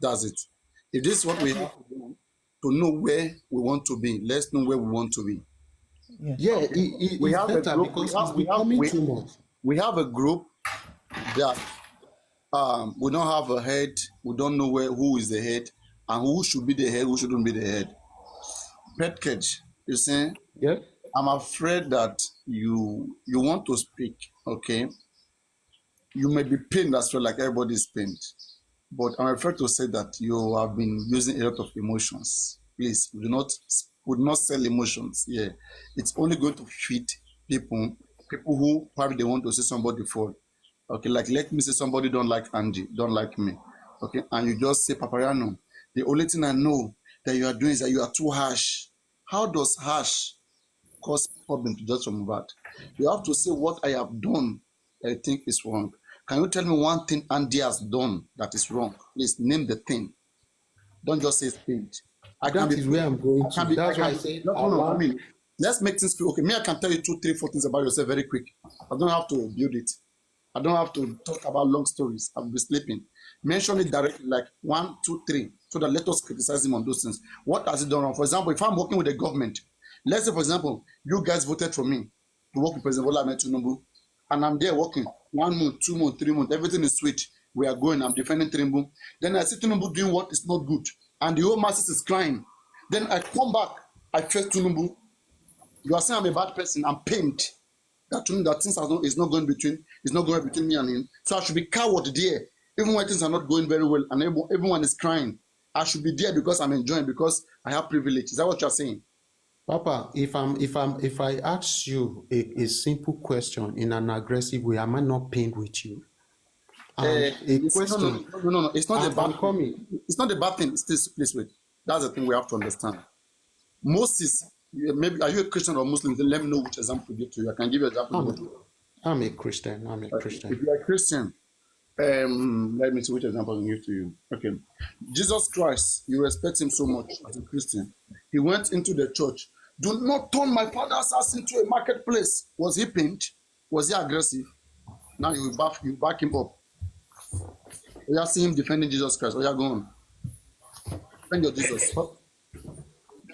That's it. If this is what we have to do to know where we want to be, let's know where we want to be. Yeah, it's better because it's becoming too much. We have a group that we don't have a head. We don't know who is the head and who should be the head, who shouldn't be the head. Pet cage, you see? Yeah. I'm afraid that you want to speak, okay? You may be pained as well, like everybody is pained. But I'm afraid to say that you have been using a lot of emotions. Please, we do not sell emotions here. It's only going to feed people who probably they want to see somebody fall. Okay, like let me say somebody don't like Angie, don't like me. Okay, and you just say, Papariano, the only thing I know that you are doing is that you are too harsh. How does harsh cause problem to just from that? You have to say what I have done I think is wrong. Can you tell me one thing Andy has done that is wrong? Please name the thing. Don't just say paid. That is where I'm going to. That's why I say I mean, let's make things clear. Okay, me, I can tell you 2, 3, 4 things about yourself very quick. I don't have to build it. I don't have to talk about long stories. I'll be sleeping. Mention it directly, like 1, 2, 3, so that let us criticize him on those things. What has he done wrong? For example, if I'm working with the government, let's say, for example, you guys voted for me to work with President Bola Ahmed Tinubu, and I'm there working 1 month, 2 months, 3 months, everything is sweet. We are going, I'm defending Tinubu. Then I see Tinubu doing what is not good, and the whole masses is crying. Then I come back, I face Tinubu. You are saying I'm a bad person, I'm pained. That things is not going between me and him. So I should be coward there, even when things are not going very well and everyone is crying. I should be there because I'm enjoying, because I have privilege. Is that what you're saying? Papa, if I ask you a simple question in an aggressive way, am I not pained with you? A question. No. It's not a bad thing. It's not a bad thing. Please wait. That's the thing we have to understand. Moses, maybe are you a Christian or Muslim? Then let me know which example to give to you. I can give you an example. I'm a Christian. If you are a Christian, let me see which example I can give to you. Okay, Jesus Christ, you respect him so much as a Christian. He went into the church. Do not turn my father's house into a marketplace. Was he pained? Was he aggressive? Now you back him up. We are seeing him defending Jesus Christ. We are going. Defend your Jesus.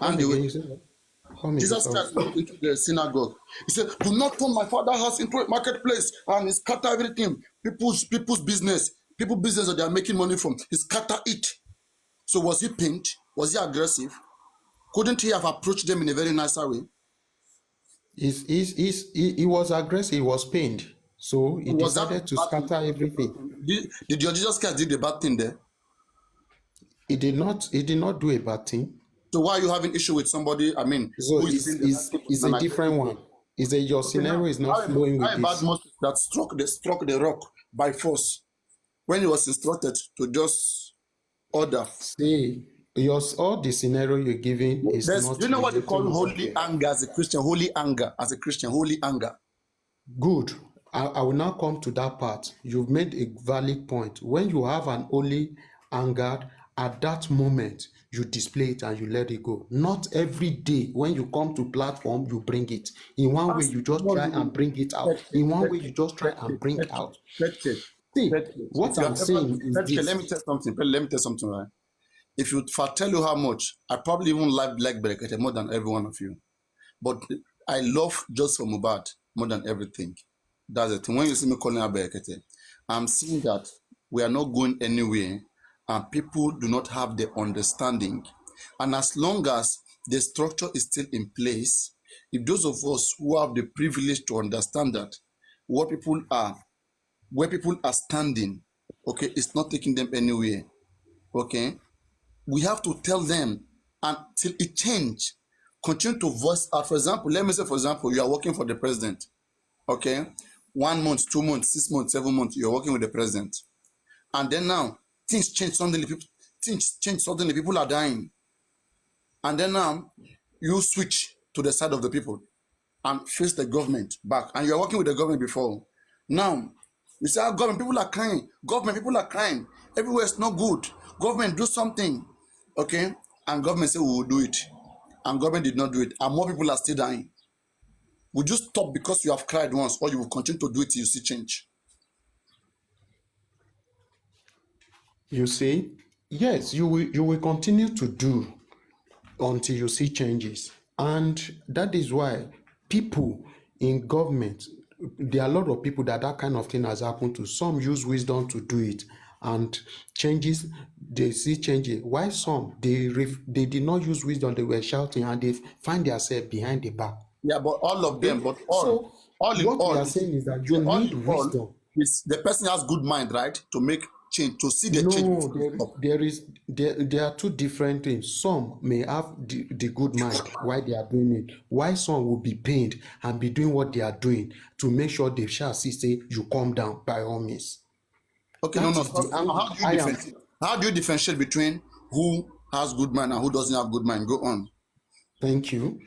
And Jesus Christ went into the synagogue. He said, do not turn my father's house into a marketplace, and he scatter everything. People's business that they are making money from. He scatter it. So was he pained? Was he aggressive? Couldn't he have approached them in a very nicer way? He was aggressive. He was pained. So he decided to scatter everything. Did your Jesus Christ do the bad thing there? He did not do a bad thing. So why are you having issue with somebody? I mean, so it's a different one. Your scenario is not flowing with this. Moses that struck the rock by force when he was instructed to just order. See, all the scenario you're giving is not. Do you know what they call holy anger as a Christian? Holy anger as a Christian, holy anger. Good. I will now come to that part. You've made a valid point. When you have an only anger, at that moment, you display it and you let it go. Not every day when you come to platform, you bring it. In one way, you just try and bring it out. In one way, you just try and bring out. See, what I'm saying is this. Let me tell something. Let me tell something, right? If I tell you how much, I probably even like Berekete more than every one of you. But I love Just for Mohbad more than everything. That's the thing. When you see me calling her Berekete, I'm seeing that we are not going anywhere and people do not have the understanding. And as long as the structure is still in place, if those of us who have the privilege to understand that what people are, where people are standing, okay, it's not taking them anywhere, okay, we have to tell them until it change. Continue to voice out. For example, let me say, for example, you are working for the president, okay? 1 month, 2 months, 6 months, 7 months, you're working with the president. And then now, things change suddenly, people are dying. And then now, you switch to the side of the people and face the government back. And you're working with the government before. Now, you say, government, people are crying. Government, people are crying. Everywhere is not good. Government, do something. Okay? And government say, we will do it. And government did not do it. And more people are still dying. Would you stop because you have cried once, or you will continue to do it till you see change? You see, yes, you will continue to do until you see changes. And that is why people in government, there are a lot of people that kind of thing has happened to. Some use wisdom to do it, and changes, they see changes. Why some, they did not use wisdom, they were shouting, and they find themselves behind the back. Yeah, but all of them, what we are saying is that you need wisdom. The person has good mind, right, to make change, to see the change. There are two different things. Some may have the good mind why they are doing it. Why some will be pained and be doing what they are doing to make sure they shall see, say, you calm down by all means. Okay, how do you differentiate between who has good mind and who doesn't have good mind? Go on. Thank you.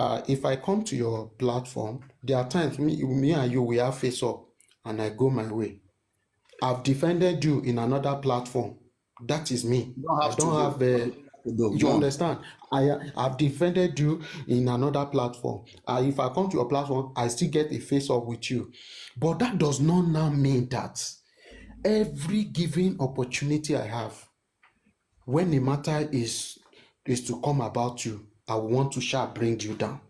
If I come to your platform, there are times me and you, we have face up and I go my way. I've defended you in another platform. That is me. You understand? I've defended you in another platform. If I come to your platform, I still get a face off with you. But that does not now mean that every given opportunity I have, when the matter is to come about you, I want to bring you down.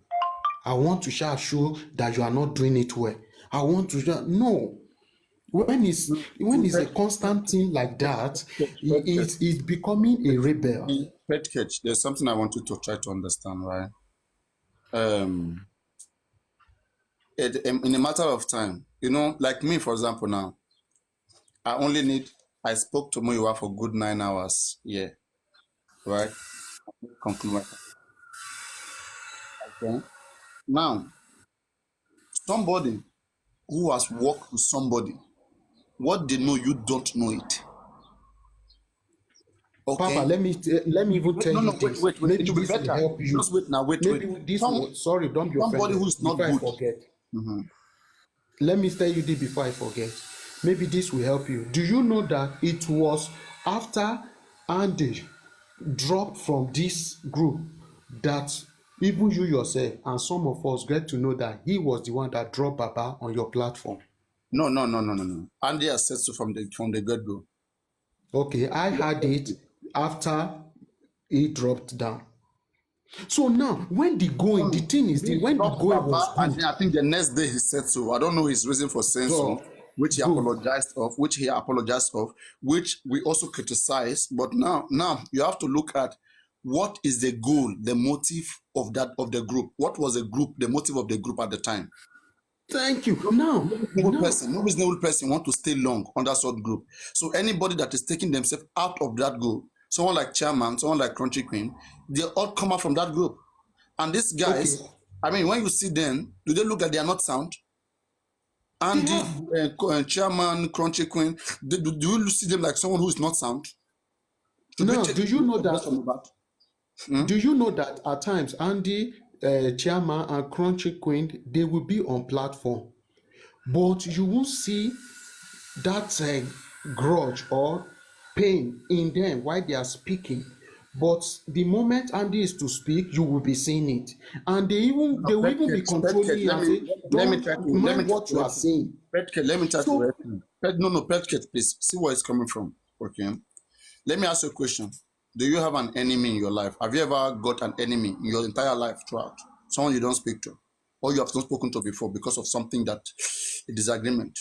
I want to show that you are not doing it well. I want to no. When it's a constant thing like that, it's becoming a rebel. Petcatch, there's something I want you to try to understand, right? In a matter of time, like me, for example, now, I spoke to Muyiwa for good 9 hours, yeah, right? Conclude. Okay. Now, somebody who has worked with somebody, what they know, you don't know it. Okay. Papa, let me even tell you this. Wait. Maybe it will be this will better. help you. Just wait now. Wait. Sorry, don't be offended. Somebody who's not good. I forget. Mm-hmm. Let me tell you this before I forget. Maybe this will help you. Do you know that it was after Andy dropped from this group that even you yourself and some of us get to know that he was the one that dropped Baba on your platform? No. Andy has said so from the get-go. Okay, I had it after he dropped down. So now, when the thing is, when the going was good, I think the next day he said so. I don't know his reason for saying so, which he apologized of, which we also criticize. But now you have to look at what is the goal, the motive of the group. What was the motive of the group at the time? Thank you. No reasonable person want to stay long on that sort of group. So anybody that is taking themselves out of that group, someone like Chairman, someone like Crunchy Queen, they all come out from that group. And these guys, okay. I mean, when you see them, do they look like they are not sound? Andy, Chairman, Crunchy Queen, do you see them like someone who is not sound? No, do you know that? Do you know that at times Andy, Chairman, and Crunchy Queen, they will be on platform, but you won't see that grudge or pain in them while they are speaking. But the moment Andy is to speak, you will be seeing it, and they will even be controlling you and say, "Don't mind what you are saying." Petket, let me try to help you. Petket, please see where it's coming from. Okay, let me ask you a question. Do you have an enemy in your life? Have you ever got an enemy in your entire life throughout? Someone you don't speak to, or you have not spoken to before because of something that a disagreement?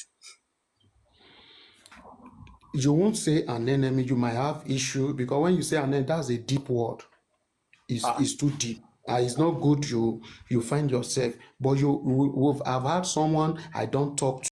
You won't say an enemy. You might have issue, because when you say an enemy, that's a deep word. It's too deep. It's not good. You find yourself, but I've had someone I don't talk to.